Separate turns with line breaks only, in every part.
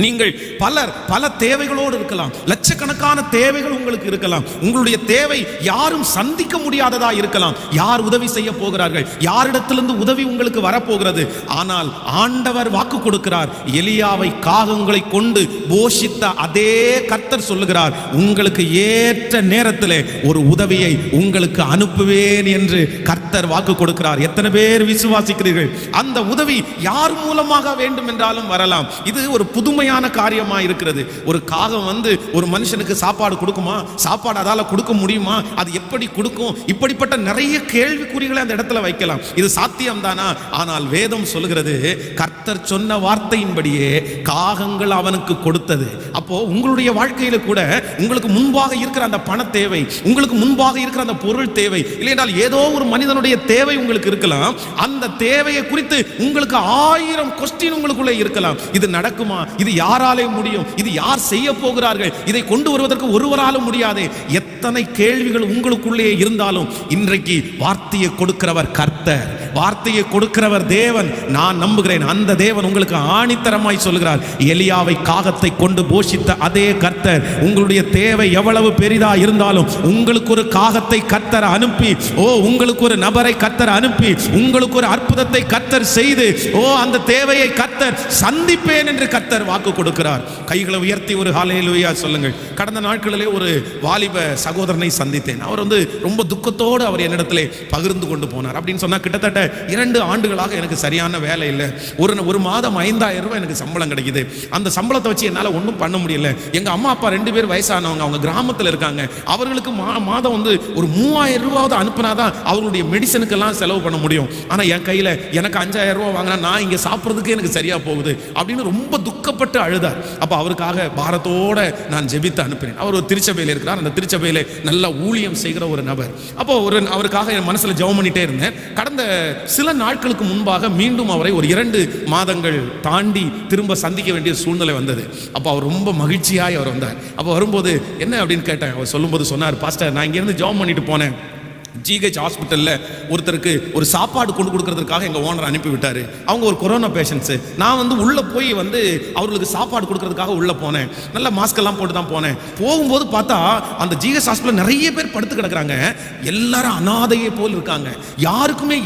நீங்கள் பல தேவைகளோடு இருக்கலாம், லட்சக்கணக்கான தேவைகள் உங்களுக்கு இருக்கலாம். உங்களுடைய தேவை யாரும் சந்திக்க முடியாததா இருக்கலாம். யார் உதவி செய்ய போகிறார்கள், யாரிடத்திலிருந்து உதவி உங்களுக்கு வரப்போகிறது. ஆனால் ஆண்டவர் வாக்கு கொடுக்கிறார், எலியாவை காகங்களை கொண்டு போஷித்த அதே கர்த்தர் சொல்லுகிறார், உங்களுக்கு ஏற்ற நேரத்தில் ஒரு உதவியை உங்களுக்கு அனுப்புவேன் என்று கர்த்தர் வாக்கு கொடுக்கிறார். எத்தனை பேர் விசுவாசிக்கிறீர்கள்? அந்த உதவி யார் மூலமாக வேண்டும் என்றாலும் வரலாம். இது ஒரு புதுமையான காரியமா இருக்கிறது. ஒரு காகம் வந்து ஒரு மனுஷனுக்கு சாப்பாடு கொடுக்குமா? சாப்பாடு அதால கொடுக்க முடியுமா? அது எப்படி கொடுக்கும்? இப்படிப்பட்ட நிறைய கேள்விக்குறிகளை அந்த இடத்துல வைக்கலாம். இது சாத்தியம் தானா? ஆனால் வேதம் சொல்லுகிறது, கர்த்தர் சொன்ன வார்த்தையின்படியே காகங்கள் அவனுக்கு கொடுத்தது. அப்போ உங்களுடைய வாழ்க்கையில கூட உங்களுக்கு முன்பாக இருக்கிற அந்த பண தேவை, உங்களுக்கு முன்பாக இருக்கிற அந்த பொருள் தேவை, இல்லை என்றால் ஏதோ ஒரு மனிதனுடைய தேவை உங்களுக்கு இருக்கலாம். அந்த தேவையை குறித்து உங்களுக்கு 1000 கொஸ்டின் உங்களுக்குள்ளே இருக்கலாம். இது நடக்குமா? இது யாராலே முடியும்? இது யார் செய்ய போகிறார்கள்? இதை கொண்டு வருவதற்கு ஒருவராலும் முடியாது. எத்தனை கேள்விகள் உங்களுக்குள்ளே இருந்தாலும் இன்றைக்கு வார்த்தையை கொடுக்கிறவர் கர்த்தர், வார்த்தையை கொடுக்கிறவர் தேவன். நான் நம்புகிறேன் அந்த தேவன் உங்களுக்கு ஆணித்தரமாய் சொல்கிறார், எலியாவை காகத்தை கொண்டு போஷித்த அதே கர்த்தர் உங்களுடைய தேவை எவ்வளவு பெரிதா இருந்தாலும் உங்களுக்கு ஒரு காகத்தை கர்த்தர் அனுப்பி, உங்களுக்கு ஒரு நபரை கர்த்தர் அனுப்பி, உங்களுக்கு ஒரு அற்புதத்தை கர்த்தர் செய்து, அந்த தேவையை கர்த்தர் சந்திப்பேன் என்று கர்த்தர் வாக்கு கொடுக்கிறார். கைகளை உயர்த்தி ஒரு ஹல்லேலூயா சொல்லுங்கள். கடந்த நாட்களிலே ஒரு வாலிப சகோதரனை சந்தித்தேன். அவர் வந்து ரொம்ப துக்கத்தோடு அவர் என்னிடத்திலே பகிர்ந்து கொண்டு போனார். அப்படின்னு சொன்னா, கிட்டத்தட்ட 2 ஆண்டுகளாக எனக்கு சரியான வேலை இல்லை. ஒரு மாதம் 5000 ரூபாய் எனக்கு சம்பளம் கிடைக்குது. அந்த சம்பளத்தை வச்சு என்னால் ஒன்றும் பண்ண முடியல. எங்க அம்மா அப்பா 2 பேர் வயசானவங்க, அவங்க கிராமத்தில் இருக்காங்க. அவர்களுக்கு மாதம் வந்து ஒரு 3000 ரூபாவது அனுப்புனாதான் அவர்களுடைய மெடிசனுக்கெல்லாம் செலவு பண்ண முடியும். ஆனால் என் கையில் எனக்கு 5000 ரூபாய் வாங்கினா நான் இங்கே சாப்பிட்றதுக்கு எனக்கு சரியா போகுது அப்படின்னு ரொம்ப துக்கப்பட்டு அழுதார். அப்போ அவருக்காக பாரத்தோட நான் ஜெபித்து அனுப்பினேன். அவர் ஒரு திருச்சபையில் இருக்கிறார். அந்த திருச்சபையில் நல்ல ஊழியம் செய்கிற ஒரு நபர். அப்போ அவருக்காக என் மனசில் ஜெபம் பண்ணிட்டே இருந்தேன். கடந்த சில நாட்களுக்கு முன்பாக மீண்டும் அவரை ஒரு 2 மாதங்கள் தாண்டி திரும்ப சந்திக்க வேண்டிய சூழ்நிலை வந்தது. அப்போ அவர் ரொம்ப மகிழ்ச்சியாய் அவர் வந்தார். அப்போ வரும்போது என்ன அப்படின்னு கேட்டேன். அவர் சொல்லும்போது சொன்னார், பாஸ்டர், நான் இங்கேருந்து ஜெபம் பண்ணிட்டு போனேன். ஜிஹெச் ஹாஸ்பிட்டலில் ஒருத்தருக்கு ஒரு சாப்பாடு கொண்டு கொடுக்கறதுக்காக எங்கள் ஓனர் அனுப்பிவிட்டார். அவங்க ஒரு கொரோனா பேஷண்ட்ஸு. நான் வந்து உள்ளே போய் வந்து அவர்களுக்கு சாப்பாடு கொடுக்கறதுக்காக உள்ளே போனேன். நல்ல மாஸ்கெல்லாம் போட்டு தான் போனேன். போகும்போது பார்த்தா அந்த ஜிஹெச் ஹாஸ்பிட்டலில் நிறைய பேர் படுத்து கிடக்குறாங்க. எல்லாரும் அனாதையை போல் இருக்காங்க.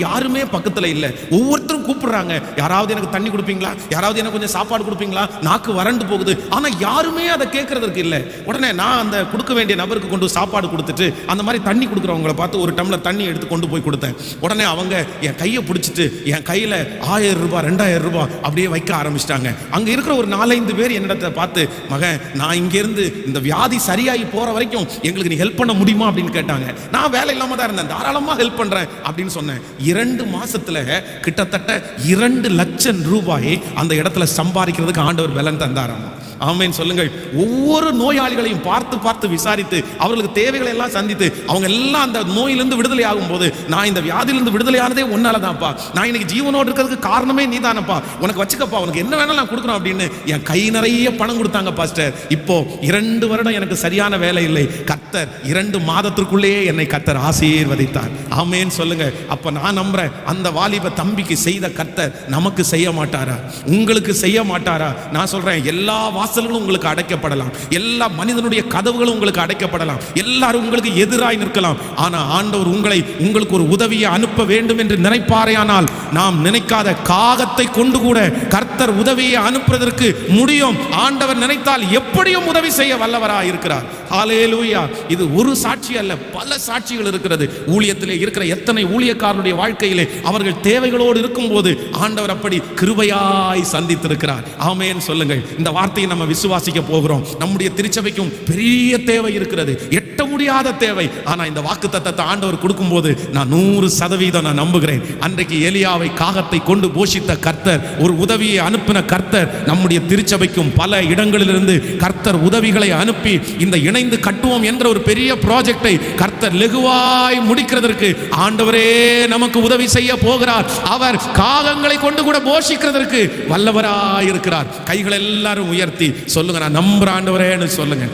யாருமே பக்கத்தில் இல்லை. ஒவ்வொருத்தரும் கூப்பிடுறாங்க, யாராவது எனக்கு தண்ணி கொடுப்பீங்களா, யாராவது எனக்கு கொஞ்சம் சாப்பாடு கொடுப்பீங்களா, நாக்கு வறண்டு போகுது. ஆனால் யாருமே அதை கேட்கறதுக்கு இல்லை. உடனே நான் அந்த கொடுக்க வேண்டிய நபருக்கு கொண்டு சாப்பாடு கொடுத்துட்டு அந்த மாதிரி தண்ணி கொடுக்குறவங்களை பார்த்து ஒரு டம்ளர் தண்ணி எடுத்து கொண்டு போய் கொடுத்தேன். உடனே அவங்க என் கையை பிடிச்சிட்டு என் கையில் 1000 ரூபாய் 2000 ரூபாய் அப்படியே வைக்க ஆரம்பிச்சிட்டாங்க. அங்கே இருக்கிற ஒரு 4-5 பேர் என்னிடத்தை பார்த்து, மகன், நான் இங்கேருந்து இந்த வியாதி சரியாகி போகிற வரைக்கும் எங்களுக்கு நீ ஹெல்ப் பண்ண முடியுமா அப்படின்னு கேட்டாங்க. நான் வேலை இல்லாமல் தான் இருந்தேன், தாராளமாக ஹெல்ப் பண்ணுறேன் அப்படின்னு சொன்னேன். 2 மாசத்துல கிட்டத்தட்ட 2 லட்சம் ரூபாய் அந்த இடத்துல சம்பாதிக்கிறதுக்கு ஆண்டவர் பலன் தந்தாராம். ஆமென் சொல்லுங்கள். ஒவ்வொரு நோயாளிகளையும் பார்த்து விசாரித்து அவர்களுக்கு தேவைகளை எல்லாம் சந்தித்து அவங்க எல்லாம் அந்த நோயிலிருந்து விடுதலை ஆகும் போது, நான் இந்த வியாதியிலிருந்து விடுதலை ஆனதே உன்னாலதான்ப்பா, நான் இன்னைக்கு ஜீவனோடு இருக்கிறதுக்கு காரணமே நீ தானப்பா, உனக்கு வச்சுக்கப்பா, உனக்கு என்ன வேணாலும் நான் கொடுக்குறோம் அப்படின்னு என் கை நிறைய பணம் கொடுத்தாங்க பாஸ்டர். இப்போ 2 வருடம் எனக்கு சரியான வேலை இல்லை. கர்த்தர் 2 மாதத்திற்குள்ளேயே என்னை கர்த்தர் ஆசீர்வதித்தார். ஆமென் சொல்லுங்க. அப்ப நான் நம்புறேன், அந்த வாலிப தம்பிக்கு செய்த கர்த்தர் நமக்கு செய்ய மாட்டாரா? உங்களுக்கு செய்ய மாட்டாரா? நான் சொல்றேன், எல்லா வாசல்களும் உங்களுக்கு அடைக்கப்படலாம், எல்லா மனிதனுடைய கதவுகளும் உங்களுக்கு அடைக்கப்படலாம், எல்லாரும் உங்களுக்கு எதிராய் நிற்கலாம். ஆனா ஆண்டவர் உங்களுக்கு ஒரு உதவியை அனுப்ப வேண்டும் என்று நினைப்பாரேயானால், நாம் நினைக்காத காகத்தை கொண்டு கூட கர்த்தர் உதவியை அனுப்புவதற்கு முடியும். ஆண்டவர் நினைத்தால் எப்படியும் உதவி செய்ய வல்லவராய் இருக்கிறார். ஹல்லேலூயா. இது ஒரு சாட்சி அல்ல, பல சாட்சிகள் இருக்கிறது. ஊழியத்திலே இருக்கிற எத்தனை ஊழியக்காரருடைய வாழ்க்கையிலே அவர்கள் தேவைகளோடு இருக்கும் போது ஆண்டவர் அப்படி கிருபையாய் சந்தித்திருக்கிறார். ஆமென் சொல்லுங்கள். இந்த வார்த்தையை நம்ம விசுவாசிக்க போகிறோம். நம்முடைய திருச்சபைக்கும் பெரிய தேவை இருக்கிறது, எட்ட முடியாத தேவை. ஆனா இந்த வாக்குத்தத்தத்தை ஆண்டவர் கொடுக்கும்போது நான் 100% நான் நம்புகிறேன். அன்றைக்கு எலியாவை காகத்தை கொண்டு போஷித்த கர்த்தர், ஒரு உதவியை அனுப்பின கர்த்தர், நம்முடைய திருச்சபைக்கும் பல இடங்களிலிருந்து கர்த்தர் உதவிகளை அனுப்பி இந்த இணைந்து கட்டுவோம் என்ற ஒரு பெரிய ப்ராஜெக்டை கர்த்தர் லெகுவாய் முடிக்கிறதற்கு ஆண்டவரே நமக்கு உதவி செய்ய போகிறார். அவர் காகங்களை கொண்டு கூட போஷிக்கிறதற்கு வல்லவராய் இருக்கிறார். கைகள் எல்லாரும் உயர்த்தி சொல்லுங்க, நான் நம்புற ஆண்டவரேன்னு சொல்லுங்க.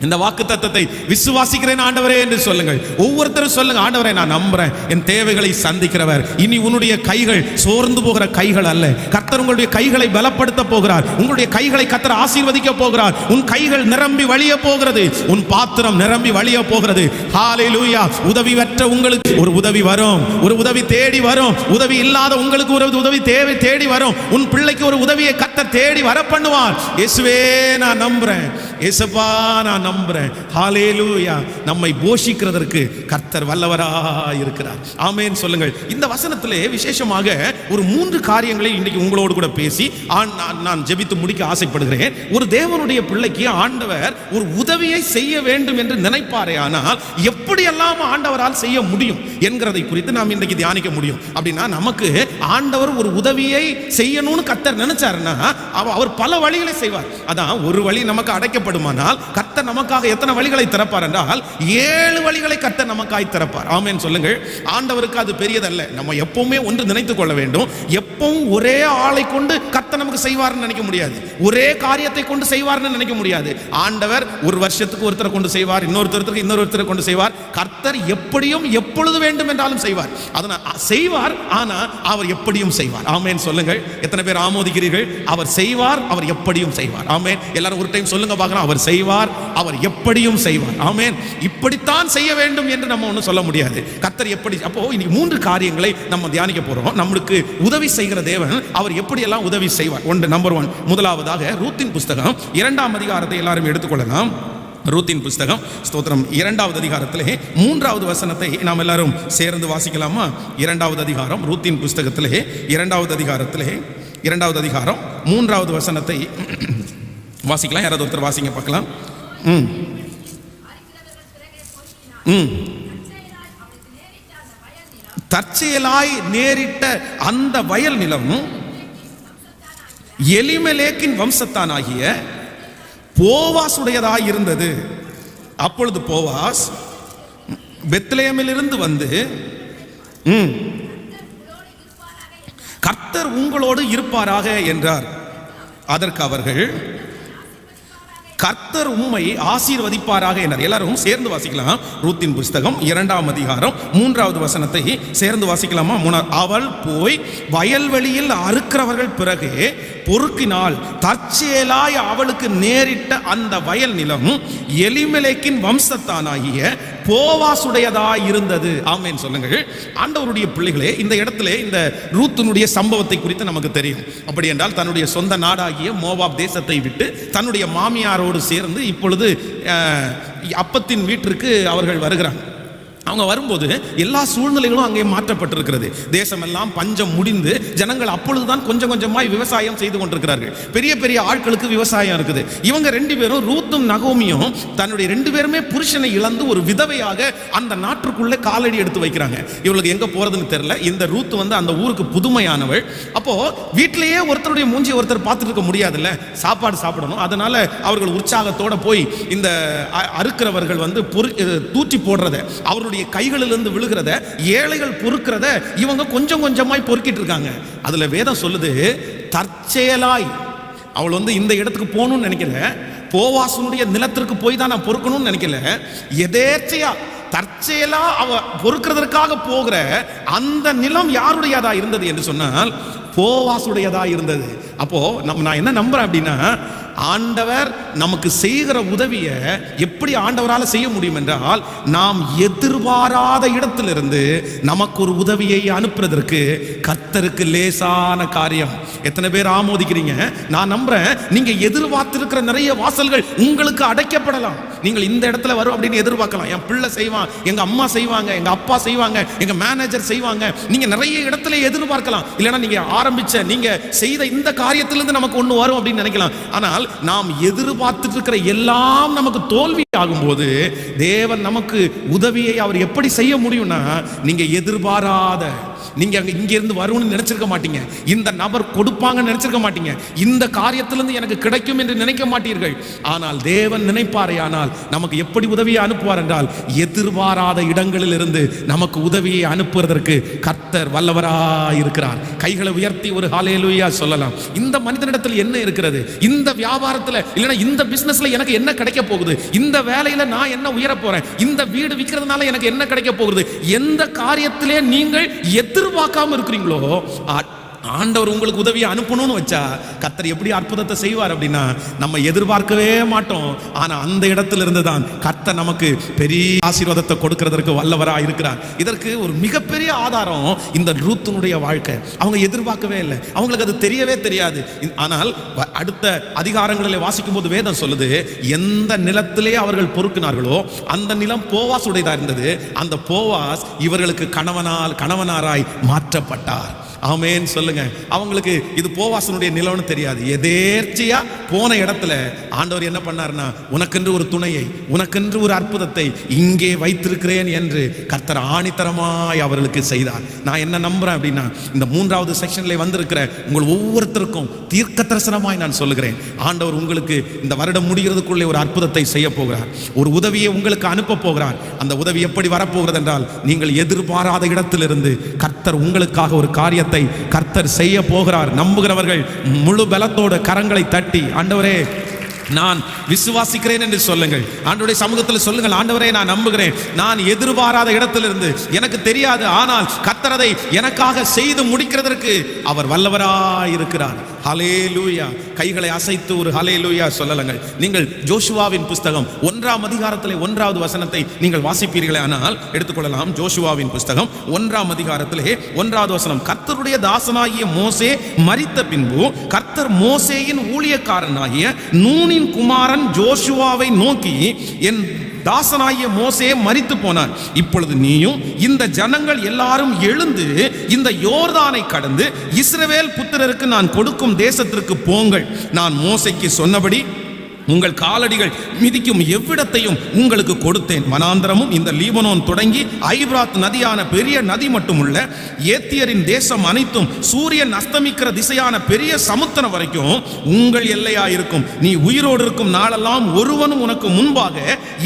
இந்த வாக்குத்தத்தத்தை விசுவாசிக்கிறேன் ஆண்டவரே என்று சொல்லுங்கள். ஒவ்வொருத்தரும் சொல்லுங்க, ஆண்டவரே நான் நம்புறேன், என் தேவைகளை சந்திக்கிறவர். இனி உன்னுடைய கைகள் சோர்ந்து போகிற கைகள் அல்ல. கர்த்தர் உங்களுடைய கைகளை பலப்படுத்த போகிறார். உங்களுடைய கைகளை கர்த்தர் ஆசீர்வதிக்க போகிறார். உன் கைகள் நிரம்பி வழிய போகிறது. உன் பாத்திரம் நிரம்பி வழிய போகிறது. ஹல்லேலூயா. உதவி பெற்ற உங்களுக்கு ஒரு உதவி வரும். ஒரு உதவி தேடி வரும். உதவி இல்லாத உங்களுக்கு ஒரு உதவி தேடி வரும். உன் பிள்ளைக்கு ஒரு உதவியை கர்த்தர் தேடி வர பண்ணுவார். இயேசுவே நான் நம்புறேன், இயேசுப்பா நான் நம்புறேன். ஹல்லேலூயா. நம்மை போஷிக்கிறதற்கு கர்த்தர் வல்லவராய் இருக்கிறார். ஆமென் சொல்லுங்கள். இந்த வசனத்திலே விசேஷமாக ஒரு 3 காரியங்களை இன்னைக்கு உங்களோடு கூட பேசி நான் ஜெபித்து முடிக்க ஆசைப்படுகிறேன். ஒரு தேவனுடைய பிள்ளைக்கு ஆண்டவர் ஒரு உதவியை செய்ய வேண்டும் என்று நினைப்பாரே, ஆனால் எப்படியெல்லாம் ஆண்டவரால் செய்ய முடியும் என்கிறதை குறித்து நாம் இன்றைக்கு தியானிக்க முடியும். அப்படின்னா நமக்கு ஆண்டவர் ஒரு உதவியை செய்யணும்னு கர்த்தர் நினைச்சாருன்னா அவர் பல வழிகளை செய்வார். அதான் ஒரு வழி நமக்கு அடைக்கப்படுமானால் கர்த்தர் நமக்காக எத்தனை வழிகளை திறப்பார் என்றால் 7 வழிகளை கர்த்தர் நமக்காய் திறப்பார். ஆமென் சொல்லுங்கள். ஆண்டவருக்கு அது பெரியதல்ல. நம்ம எப்பவுமே ஒன்று நினைத்துக் கொள்ள வேண்டும், எப்பவும் ஒரே ஆளை கொண்டு கர்த்தர் நமக்கு செய்வார்னு நினைக்க முடியாது. ஒரே காரியத்தை கொண்டு செய்வார்னு நினைக்க முடியாது. ஆண்டவர் ஒரு வருஷத்துக்கு ஒருத்தரை கொண்டு செய்வார், இன்னொருத்தரை கொண்டு செய்வார். கர்த்தர் எப்படியும் எப்பொழுது வேண்டும் என்றாலும் செய்வார். அதனால் செய்வார், ஆனா அவர் எப்படியும் செய்வார். ஆமென் சொல்லுங்கள். எத்தனை பேர் ஆமோதிக்கிறீர்கள்? அவர் செய்வார், அவர் எப்படியும் செய்வார். ஆமென். எல்லாரும் ஒரு டைம் சொல்லுங்க பார்க்கலாம். அவர் செய்வார், அவர் எப்படியும் செய்வார். ஆமென். இப்படித்தான் செய்ய வேண்டும் என்று நம்ம ஒன்றும் சொல்ல முடியாது. கர்த்தர் எப்படி. அப்போ இன்னைக்கு 3 காரியங்களை நம்ம தியானிக்க போறோம். நம்மளுக்கு உதவி செய்கிற தேவன் அவர் எப்படியெல்லாம் உதவி செய்வார். நம்பர் 1, முதலாவதாக ரூத்தின் புஸ்தகம் 2ஆம் அதிகாரத்தை எல்லாரும் எடுத்துக்கொள்ளலாம். ரூத்தின் புஸ்தகம் ஸ்தோத்திரம் 2வது அதிகாரத்திலே 3வது வசனத்தை நாம் எல்லாரும் சேர்ந்து வாசிக்கலாமா? 2வது அதிகாரம் ரூத்தின் புஸ்தகத்திலே 2வது அதிகாரத்திலே 2வது அதிகாரம் 3வது வசனத்தை வாசிக்கலாம். யாராவது ஒருத்தர் வாசிங்க பார்க்கலாம். தற்செயலாய் நேரிட்ட அந்த வயல் நிலம் எலிமெலேக்கின் வம்சத்தானாகிய போவாசுடையதாய் இருந்தது. அப்பொழுது போவாஸ் பெத்லெகேமிலிருந்து வந்து கர்த்தர் உங்களோடு இருப்பாராக என்றார். அதற்கு அவர்கள் கர்த்தர் உம்மை ஆசீர்வதிப்பாராக என்றார். எல்லாரும் சேர்ந்து வாசிக்கலாம். ரூத்தின் புஸ்தகம் 2ஆம் அதிகாரம் 3வது வசனத்தை சேர்ந்து வாசிக்கலாமா? அவள் போய் வயல்வெளியில் அறுக்கிறவர்கள் பிறகு பொறுக்கினால் தற்செயலாய் அவளுக்கு நேரிட்ட அந்த வயல் நிலம் எலிமெலேக்கின் வம்சத்தானாகிய போவாசுடையதாய் இருந்தது. ஆமென் சொல்லுங்கள். ஆண்டவருடைய பிள்ளைகளே, இந்த இடத்துல இந்த ரூத்தினுடைய சம்பவத்தை குறித்து நமக்கு தெரியும். அப்படி என்றால் தன்னுடைய சொந்த நாடாகிய மோவாப் தேசத்தை விட்டு தன்னுடைய மாமியாரோடு சேர்ந்து இப்பொழுது அப்பத்தின் வீட்டிற்கு அவர்கள் வருகிறாங்க. அவங்க வரும்போது எல்லா சூழ்நிலைகளும் அங்கே மாற்றப்பட்டிருக்கிறது. தேசமெல்லாம் பஞ்சம் முடிந்து ஜனங்கள் அப்பொழுதுதான் கொஞ்சம் கொஞ்சமாய் விவசாயம் செய்து கொண்டிருக்கிறார்கள். பெரிய பெரிய ஆட்களுக்கு விவசாயம் இருக்குது. இவங்க 2 பேரும் ரூத்தும் நகோமியும் தன்னுடைய 2 பேருமே புருஷனை இழந்து ஒரு விதவையாக அந்த நாட்டுக்குள்ளே காலடி எடுத்து வைக்கிறாங்க. இவங்களுக்கு எங்க போறதுன்னு தெரியல. இந்த ரூத் வந்து அந்த ஊருக்கு புதுமையானவள். அப்போ வீட்டிலேயே ஒருத்தருடைய மூஞ்சி ஒருத்தர் பார்த்துட்டு இருக்க முடியாதுல்ல, சாப்பாடு சாப்பிடணும். அதனால அவர்கள் உற்சாகத்தோட போய் இந்த அறுக்கிறவர்கள் வந்து தூற்றி போடுறத, அவருடைய கைகளிலிருந்து விழுகிறத, ஏழைகள் பொறுக்கிறத இவங்க கொஞ்சம் கொஞ்சமாய் பொறுக்கிட்டு இருக்காங்க. அதுல வேதம் சொல்லுது, தற்செயலாய் அவள் வந்து இந்த இடத்துக்கு போகணும்னு நினைக்கல, போவாசுனுடைய நிலத்திற்கு போய் தான் நான் பொறுக்கணும்னு நினைக்கல, எதேச்சையா தற்செயலா அவ பொறுக்கிறதற்காக போகிற அந்த நிலம் யாருடையதா இருந்தது என்று சொன்னால் போவாசுடையதா இருந்தது. அப்போ நான் என்ன நம்புறேன் அப்படின்னா, ஆண்டவர் நமக்கு செய்கிற உதவியை எப்படி ஆண்டவரால் செய்ய முடியும் என்றால், நாம் எதிர்பாராத இடத்திலிருந்து நமக்கு ஒரு உதவியை அனுப்புறதற்கு கர்த்தருக்கு லேசான காரியம். எத்தனை பேர் ஆமோதிக்கிறீங்க? நான் நம்புறேன், நீங்க எதிர்பார்த்திருக்கிற நிறைய வாசல்கள் உங்களுக்கு அடைக்கப்படலாம். நீங்கள் இந்த இடத்துல வரும் அப்படின்னு எதிர்பார்க்கலாம். என் பிள்ளை செய்வான், எங்க அம்மா செய்வாங்க, எங்க அப்பா செய்வாங்க, எங்க மேனேஜர் செய்வாங்க. நீங்க நிறைய இடத்துல எதிர்பார்க்கலாம். இல்லைன்னா நீங்க ஆரம்பிச்ச நீங்க செய்த இந்த காரியத்திலிருந்து நமக்கு ஒண்ணு வரும் அப்படின்னு நினைக்கலாம். ஆனால் நாம் எதிர்பார்த்துட்டு இருக்கிற எல்லாம் நமக்கு தோல்வி ஆகும்போது தேவன் நமக்கு உதவியை அவர் எப்படி செய்ய முடியும்னா, நீங்க எதிர்பாராத நீங்க இங்க இருந்து வரும்னு நினைச்சிருக்க மாட்டீங்க. இந்த நபர் கொடுப்பாங்கன்னு நினைச்சிருக்க மாட்டீங்க. இந்த காரியத்திலிருந்து எனக்கு கிடைக்கும் என்று நினைக்க மாட்டீர்கள். ஆனால் தேவன் நினைப்பாரே, ஆனால் நமக்கு எப்படி உதவியை அனுப்புவார் என்றால், எதிர்பாராத இடங்களில் இருந்து நமக்கு உதவியை அனுப்புவதற்கு கர்த்தர் வல்லவராய் இருக்கிறார். கைகளை உயர்த்தி ஒரு ஹல்லேலூயா சொல்லலாம். இந்த மனிதனிடத்தில் என்ன இருக்கிறது, இந்த வியாபாரத்தில் இல்லைன்னா இந்த பிசினஸ்ல எனக்கு என்ன கிடைக்க போகுது, இந்த வேலையில நான் என்ன உயர போறேன், இந்த வீடு விற்கிறதுனால எனக்கு என்ன கிடைக்க போகுது, எந்த காரியத்திலே நீங்கள் எதிர்பார்க்காம இருக்கிறீங்களோ ஆண்டவர் உங்களுக்கு உதவியை அனுப்பணும்னு வச்சா கர்த்தர் எப்படி அற்புதத்தை செய்வார் அப்படின்னா, நம்ம எதிர்பார்க்கவே மாட்டோம். ஆனா அந்த இடத்துல இருந்து தான் கர்த்தர் நமக்கு பெரிய ஆசீர்வாதத்தை கொடுக்கிறதற்கு வல்லவராக இருக்கிறார். இதற்கு ஒரு மிகப்பெரிய ஆதாரம் இந்த ரூத்தினுடைய வாழ்க்கை. அவங்க எதிர்பார்க்கவே இல்லை, அவங்களுக்கு அது தெரியவே தெரியாது. ஆனால் அடுத்த அதிகாரங்களில் வாசிக்கும் போது வேதம் சொல்லுது, எந்த நிலத்திலே அவர்கள் பொறுக்கினார்களோ அந்த நிலம் போவாஸ் உடையதா இருந்தது. அந்த போவாஸ் இவர்களுக்கு கணவனாராய் மாற்றப்பட்டார். ஆமென் சொல்லுங்க. அவங்களுக்கு இது போவாசனுடைய நிலம்னு தெரியாது. எதேர்ச்சியா போன இடத்துல ஆண்டவர் என்ன பண்ணார்னா, உனக்கென்று ஒரு துணையை, உனக்கென்று ஒரு அற்புதத்தை இங்கே வைத்திருக்கிறேன் என்று கர்த்தர் ஆணித்தரமாய் அவர்களுக்கு செய்தார். நான் என்ன நம்புறேன் அப்படின்னா, இந்த 3வது செக்ஷன்ல வந்திருக்கிற உங்கள் ஒவ்வொருத்தருக்கும் தீர்க்க தரிசனமாய் நான் சொல்லுகிறேன், ஆண்டவர் உங்களுக்கு இந்த வருடம் முடிகிறதுக்குள்ளே ஒரு அற்புதத்தை செய்ய போகிறார். ஒரு உதவியை உங்களுக்கு அனுப்ப போகிறார். அந்த உதவி எப்படி வரப்போகிறது என்றால், நீங்கள் எதிர்பாராத இடத்திலிருந்து கர்த்தர் உங்களுக்காக ஒரு காரியத்தை கர்த்தர் செய்ய போகிறார். நம்புகிறவர்கள் முழு பலத்தோடு கரங்களை தட்டி, ஆண்டவரே நான் விசுவாசிக்கிறேன் என்று சொல்லுங்கள். ஆண்டவருடைய சமூகத்தில் சொல்லுங்கள், ஆண்டவரே நான் நம்புகிறேன், நான் எதிர்பாராத இடத்திலிருந்து எனக்கு தெரியாது, ஆனால் கர்த்தர் அதை எனக்காக செய்து முடிக்கிறதற்கு அவர் வல்லவராய் இருக்கிறார். ஹல்லேலூயா. கைகளை அசைத்து ஒரு ஹல்லேலூயா சொல்லலங்கள். நீங்கள் ஜோஷுவாவின் புஸ்தகம் 1ஆம் அதிகாரத்திலே 1வது வசனத்தை நீங்கள் வாசிப்பீர்களே ஆனால் எடுத்துக்கொள்ளலாம். ஜோஷுவாவின் புஸ்தகம் 1ஆம் அதிகாரத்திலே 1வது வசனம், கர்த்தருடைய தாசனாகிய மோசே மரித்த பின்பு கர்த்தர் மோசேயின் ஊழியக்காரனாகிய நூனின் குமாரன் ஜோஷுவாவை நோக்கி, என் தாசனாகிய மோசே மரித்து போனார். இப்பொழுது நீயும் இந்த ஜனங்கள் எல்லாரும் எழுந்து இந்த யோர்தானை கடந்து இஸ்ரவேல் புத்திரருக்கு நான் கொடுக்கும் தேசத்திற்கு போங்கள். நான் மோசேக்கு சொன்னபடி உங்கள் காலடிகள் மிதிக்கும் எவ்விடத்தையும் உங்களுக்கு கொடுத்தேன். வனாந்தரமும் இந்த லீபனோன் தொடங்கி ஐபிராத் நதியான பெரிய நதி மட்டுமுள்ள ஏத்தியரின் தேசம் அனைத்தும் சூரியன் அஸ்தமிக்கிற திசையான பெரிய சமுத்திரம் வரைக்கும் உங்கள் எல்லையாயிருக்கும். நீ உயிரோடு இருக்கும் நாளெல்லாம் ஒருவனும் உனக்கு முன்பாக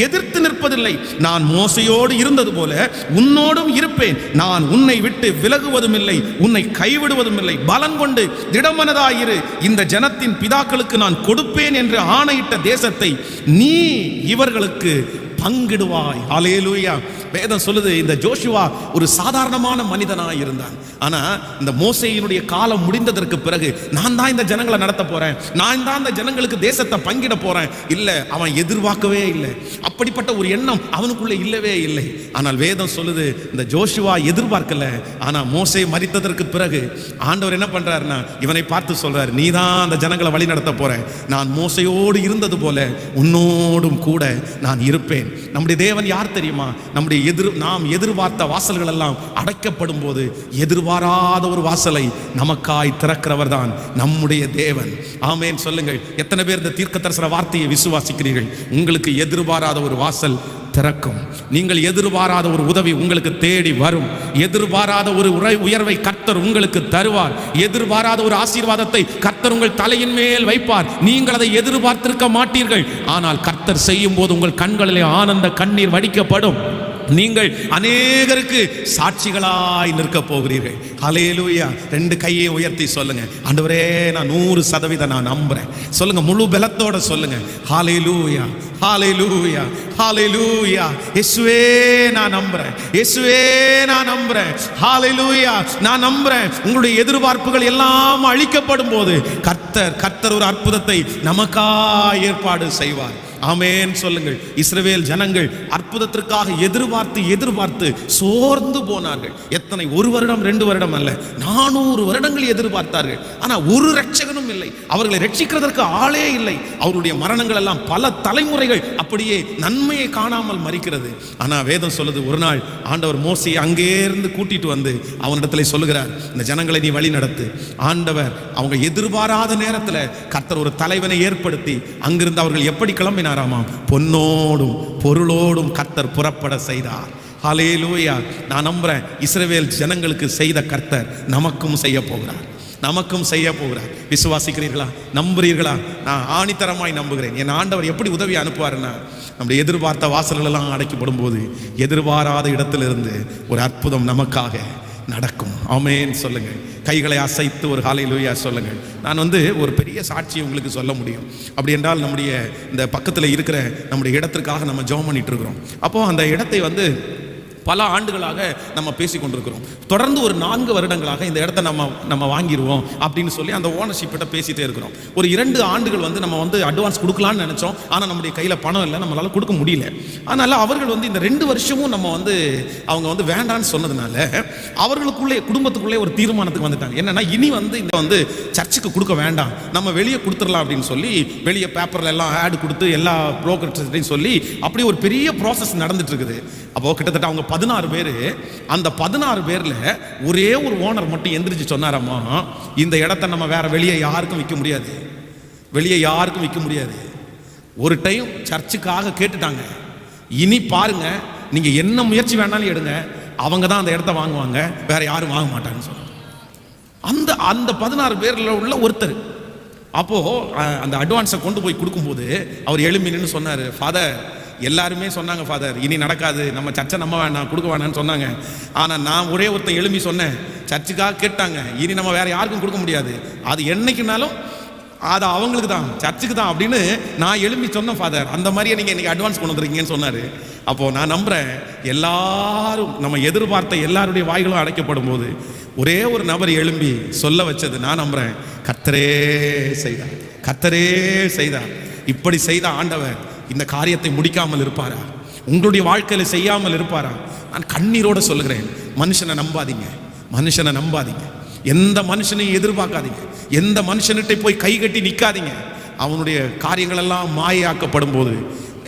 எதிர்த்து நிற்பதில்லை. நான் மோசையோடு இருந்தது போல உன்னோடும் இருப்பேன். நான் உன்னை விட்டு விலகுவதும் இல்லை, உன்னை கைவிடுவதும் இல்லை. பலன் கொண்டு திடமனதாயிரு. இந்த ஜனத்தின் பிதாக்களுக்கு நான் கொடுப்பேன் என்று ஆணையிட்ட தேசத்தை நீ இவர்களுக்கு பங்கிடுவாய். ஹல்லேலூயா. வேதம் சொல்லுது, இந்த ஜோஷுவா ஒரு சாதாரணமான மனிதனாய் இருந்தான். ஆனா இந்த மோசேயினுடைய காலம் முடிந்ததற்கு பிறகு, நான் தான் இந்த ஜனங்களை நடத்த போறேன், நான் தான் இந்த ஜனங்களுக்கு தேசத்தை பங்கிட போறேன், இல்ல அவன் எதிர்பார்க்கவே இல்லை. அப்படிப்பட்ட ஒரு எண்ணம் அவனுக்குள்ள இல்லவே இல்லை. ஆனால் வேதம் சொல்லுது, இந்த ஜோஷுவா எதிர்பார்க்கல. ஆனா மோசே மரித்ததற்கு பிறகு ஆண்டவர் என்ன பண்றாருன்னா, இவனை பார்த்து சொல்றாரு, நீ தான் அந்த ஜனங்களை வழி நடத்த போற. நான் மோசையோடு இருந்தது போல உன்னோடும் கூட நான் இருப்பேன். நம்முடைய தேவன் யார் தெரியுமா? நாம் எதிர்பார்த்த வாசல்கள் எல்லாம் அடைக்கப்படும் போது எதிர்பாராத ஒரு வாசலை நமக்காய் திறக்கிறவர் தான் நம்முடைய தேவன். ஆமென் சொல்லுங்கள். எத்தனை பேர் இந்த தீர்க்க தரிசன வார்த்தையை விசுவாசிக்கிறீர்கள்? உங்களுக்கு எதிர்பாராத ஒரு வாசல் திறக்கும். நீங்கள் எதிர்பாராத ஒரு உதவி உங்களுக்கு தேடி வரும். எதிர்பாராத ஒரு உயர்வை கர்த்தர் உங்களுக்கு தருவார். எதிர்பாராத ஒரு ஆசீர்வாதத்தை கர்த்தர் உங்கள் தலையின் மேல் வைப்பார். நீங்கள் அதை எதிர்பார்த்திருக்க மாட்டீர்கள். ஆனால் கர்த்தர் செய்யும் போது உங்கள் கண்களிலே ஆனந்த கண்ணீர் வடிக்கப்படும். நீங்கள் அநேகருக்கு சாட்சிகளாய் நிற்க போகிறீர்கள். ஹல்லேலூயா. 2 கையை உயர்த்தி சொல்லுங்க, ஆண்டவரே நான் 100% நான் நம்புறேன். சொல்லுங்க, முழு பலத்தோட சொல்லுங்க, ஹல்லேலூயா, ஹல்லேலூயா, ஹல்லேலூயா. இயேசுவே நான் நம்புறேன், இயேசுவே நான் நம்புறேன், ஹல்லேலூயா நான் நம்புறேன். உங்களுடைய எதிர்பார்ப்புகள் எல்லாம் அழிக்கப்படும் போது கர்த்தர் ஒரு அற்புதத்தை நமக்காய் ஏற்பாடு செய்வார். ஆமென் சொல்லுங்கள். இஸ்ரவேல் ஜனங்கள் அற்புதத்திற்காக எதிர்பார்த்து சோர்ந்து போனார்கள். எத்தனை? 1 வருடம் 2 வருடம் அல்ல, 400 வருடங்கள் எதிர்பார்த்தார்கள். ஆனால் ஒரு ரட்சகனும் இல்லை, அவர்களை ரட்சிக்கிறதற்கு ஆளே இல்லை. அவருடைய மரணங்கள் எல்லாம் பல தலைமுறைகள் அப்படியே நன்மையை காணாமல் மறிக்கிறது. ஆனால் வேதம் சொல்லுது, ஒரு நாள் ஆண்டவர் மோசேயை அங்கே இருந்து கூட்டிட்டு வந்து அவனிடத்துல சொல்லுகிறார், இந்த ஜனங்களை நீ வழி நடத்து. ஆண்டவர் அவங்க எதிர்பாராத நேரத்தில் கர்த்தர் ஒரு தலைவனை ஏற்படுத்தி அங்கிருந்து அவர்கள் எப்படி கிளம்பினார்? பொன்னோடும் பொருளோடும் கர்த்தர் புறப்பட செய்தார். ஹல்லேலூயா. நான் நம்புறேன், இஸ்ரவேல் ஜனங்களுக்கு செய்த கர்த்தர் நமக்கும் செய்ய போகிறார், நமக்கும் செய்ய போகிறார். விசுவாசிக்கிறீர்களா? நம்புறீர்களா? நான் ஆணித்தரமாய் நம்புகிறேன். என் ஆண்டவர் எப்படி உதவி அனுப்புவாருன்னா, நம்முடைய எதிர்பார்த்த வாசல்கள் எல்லாம் அடைக்கப்படும் போது எதிர்பாராத இடத்திலிருந்து ஒரு அற்புதம் நமக்காக நடக்கும். ஆமென் சொல்லுங்கள். கைகளை அசைத்து ஒரு ஹல்லேலூயா சொல்லுங்கள். நான் ஒரு பெரிய சாட்சியை உங்களுக்கு சொல்ல முடியும். அப்படி என்றால், நம்முடைய இந்த பக்கத்தில் இருக்கிற நம்முடைய இடத்திற்காக நம்ம ஜெபம் பண்ணிட்டு இருக்கிறோம். அப்போ அந்த இடத்தை பல ஆண்டுகளாக நம்ம பேசி கொண்டிருக்கிறோம். தொடர்ந்து ஒரு 4 வருடங்களாக இந்த இடத்த நம்ம வாங்கிடுவோம் அப்படின்னு சொல்லி அந்த ஓனர்ஷிப்பிட்ட பேசிட்டே இருக்கிறோம். ஒரு 2 ஆண்டுகள் நம்ம அட்வான்ஸ் கொடுக்கலான்னு நினைச்சோம். ஆனால் நம்முடைய கையில் பணம் இல்லை, நம்மளால கொடுக்க முடியல. அதனால அவர்கள் இந்த 2 வருஷமும் அவங்க வேண்டான்னு சொன்னதுனால அவர்களுக்குள்ளே குடும்பத்துக்குள்ளே ஒரு தீர்மானத்துக்கு வந்துட்டாங்க. என்னன்னா, இனி இந்த சர்ச்சுக்கு கொடுக்க வேண்டாம், நம்ம வெளியே கொடுத்துடலாம் அப்படின்னு சொல்லி வெளியே பேப்பர்ல எல்லாம் ஆட் கொடுத்து எல்லா புரோக்கர்ஸ்டையும் சொல்லி அப்படி ஒரு பெரிய ப்ராசஸ் நடந்துட்டு இருக்குது. அப்போ கிட்டத்தட்ட அவங்க 16 பேர். அந்த 16 பேர்ல ஒரே ஒரு ஓனர் மட்டும் எந்திரிச்சு சொன்னாராமா, இந்த இடத்த நம்ம வேற வெளியே யாருக்கும் விற்க முடியாது, வெளியே யாருக்கும் விற்க முடியாது. ஒரு டைம் சர்ச்சுக்காக கேட்டுட்டாங்க, இனி பாருங்க நீங்க என்ன முயற்சி வேணாலும் எடுங்க, அவங்க தான் அந்த இடத்த வாங்குவாங்க, வேற யாரும் வாங்க மாட்டாங்கன்னு சொன்னாங்க. அந்த 16 பேர்ல உள்ள ஒருத்தர். அப்போ அந்த அட்வான்ஸை கொண்டு போய் கொடுக்கும்போது அவர் எழும்பி நின்று சொன்னாரு, ஃபாதர், எல்லாருமே சொன்னாங்க, ஃபாதர் இனி நடக்காது, நம்ம சர்ச்சை நம்ம வேணாம், கொடுக்க வேணான்னு சொன்னாங்க. ஆனால் நான் ஒரே ஒருத்தன் எழும்பி சொன்னேன், சர்ச்சுக்காக கேட்டாங்க, இனி நம்ம வேற யாருக்கும் கொடுக்க முடியாது, அது என்னைக்குனாலும் அது அவங்களுக்கு தான், சர்ச்சுக்கு தான் அப்படின்னு நான் எழும்பி சொன்னேன் ஃபாதர். அந்த மாதிரியே நீங்கள் இன்னைக்கு அட்வான்ஸ் கொண்டு வந்துருக்கீங்கன்னு சொன்னார். அப்போது நான் நம்புகிறேன், எல்லாரும் நம்ம எதிர்பார்த்த எல்லாருடைய வாய்களும் அடைக்கப்படும் போது ஒரே ஒரு நபர் எழும்பி சொல்ல வச்சது நான் நம்புகிறேன், கர்த்தரே செய்தார், கர்த்தரே செய்தார். இப்படி செய்த ஆண்டவர் இந்த காரியத்தை முடிக்காமல் இருப்பாரா? உங்களுடைய வாழ்க்கையில செய்யாமல் இருப்பாரா? நான் கண்ணீரோட சொல்லுகிறேன், மனுஷனை நம்பாதீங்க, மனுஷனை நம்பாதீங்க, எந்த மனுஷனையும் எதிர்பார்க்காதீங்க, எந்த மனுஷன்கிட்ட போய் கை கட்டி நிற்காதீங்க. அவனுடைய காரியங்கள் எல்லாம் மாயாக்கப்படும் போது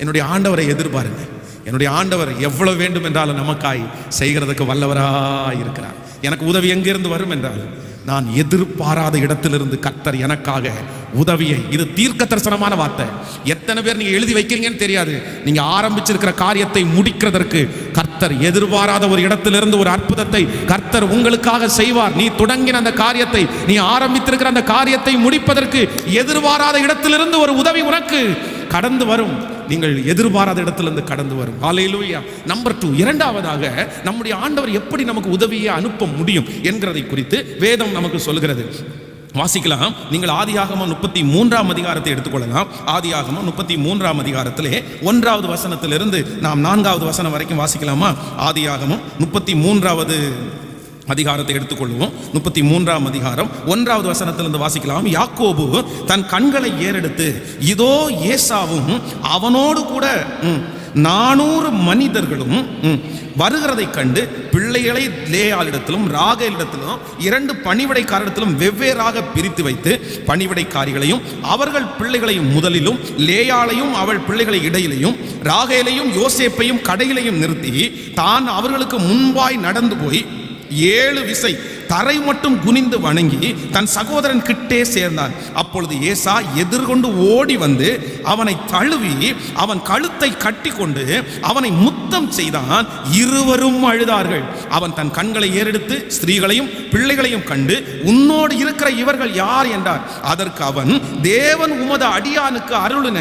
என்னுடைய ஆண்டவரை எதிர்பாருங்க. என்னுடைய ஆண்டவர் எவ்வளவு வேண்டும் என்றாலும் நமக்காய் செய்கிறதுக்கு வல்லவராய் இருக்கிறார். எனக்கு உதவி எங்கிருந்து வரும் என்றால், நான் எதிர்பாராத இடத்திலிருந்து கர்த்தர் எனக்காக உதவியை, இது தீர்க்க தரிசனமான வார்த்தை. எத்தனை பேர் நீங்க எழுதி வைக்கிறீங்கன்னு தெரியாது. நீங்க ஆரம்பிச்சிருக்கிற காரியத்தை முடிக்கிறதற்கு கர்த்தர் எதிர்பாராத ஒரு இடத்திலிருந்து ஒரு அற்புதத்தை கர்த்தர் உங்களுக்காக செய்வார். நீ தொடங்கின அந்த காரியத்தை, நீ ஆரம்பித்திருக்கிற அந்த காரியத்தை முடிப்பதற்கு எதிர்பாராத இடத்திலிருந்து ஒரு உதவி உனக்கு கடந்து வரும். நீங்கள் எதிர்பாராத இடத்திலிருந்து கடந்து வரும். ஹல்லேலூயா. நம்பர் 2, இரண்டாவதாக நம்முடைய ஆண்டவர் எப்படி நமக்கு உதவியை அனுப்ப முடியும் என்கிறதை குறித்து வேதம் நமக்கு சொல்கிறது. வாசிக்கலாம். நீங்கள் ஆதியாகமம் 33ஆம் அதிகாரத்தை எடுத்துக்கொள்ளலாம். ஆதியாகமம் 33ஆம் அதிகாரத்திலே 1வது வசனத்திலிருந்து நாம் 4வது வசனம் வரைக்கும் வாசிக்கலாமா? ஆதியாகமம் 33வது அதிகாரத்தை எடுத்துக்கொள்வோம். 33ஆம் அதிகாரம் 1வது வசனத்திலிருந்து வாசிக்கலாம். யாக்கோபு தன் கண்களை ஏறெடுத்து, இதோ ஏசாவும் அவனோடு கூட 400 மனிதர்களும் வருகிறதை கண்டு பிள்ளைகளை லேயாளிடத்திலும் ராகேலிடத்திலும் 2 பணிவிடைக்காரிடத்திலும் வெவ்வேறாக பிரித்து வைத்து பணிவிடைக்காரிகளையும் அவர்கள் பிள்ளைகளையும் முதலிலும், லேயாளையும் அவள் பிள்ளைகளை இடையிலையும், ராகேலையும் யோசேப்பையும் கடையிலையும் நிறுத்தி தான் அவர்களுக்கு முன்பாய் நடந்து போய் 7 விசை தரை மட்டும் குனிந்து வணங்கி தன் சகோதரன் கிட்டே சேர்ந்தான். அப்பொழுது ஏசா எதிர்கொண்டு ஓடி வந்து அவனை தழுவி அவன் கழுத்தை கட்டி கொண்டு அவனை முத்தம் செய்தான். இருவரும் அழுதார்கள். அவன் தன் கண்களை ஏறெடுத்து ஸ்திரீகளையும் பிள்ளைகளையும் கண்டு, உன்னோடு இருக்கிற இவர்கள் யார் என்றார். அதற்கு அவன், தேவன் உமது அடியானுக்கு அருளின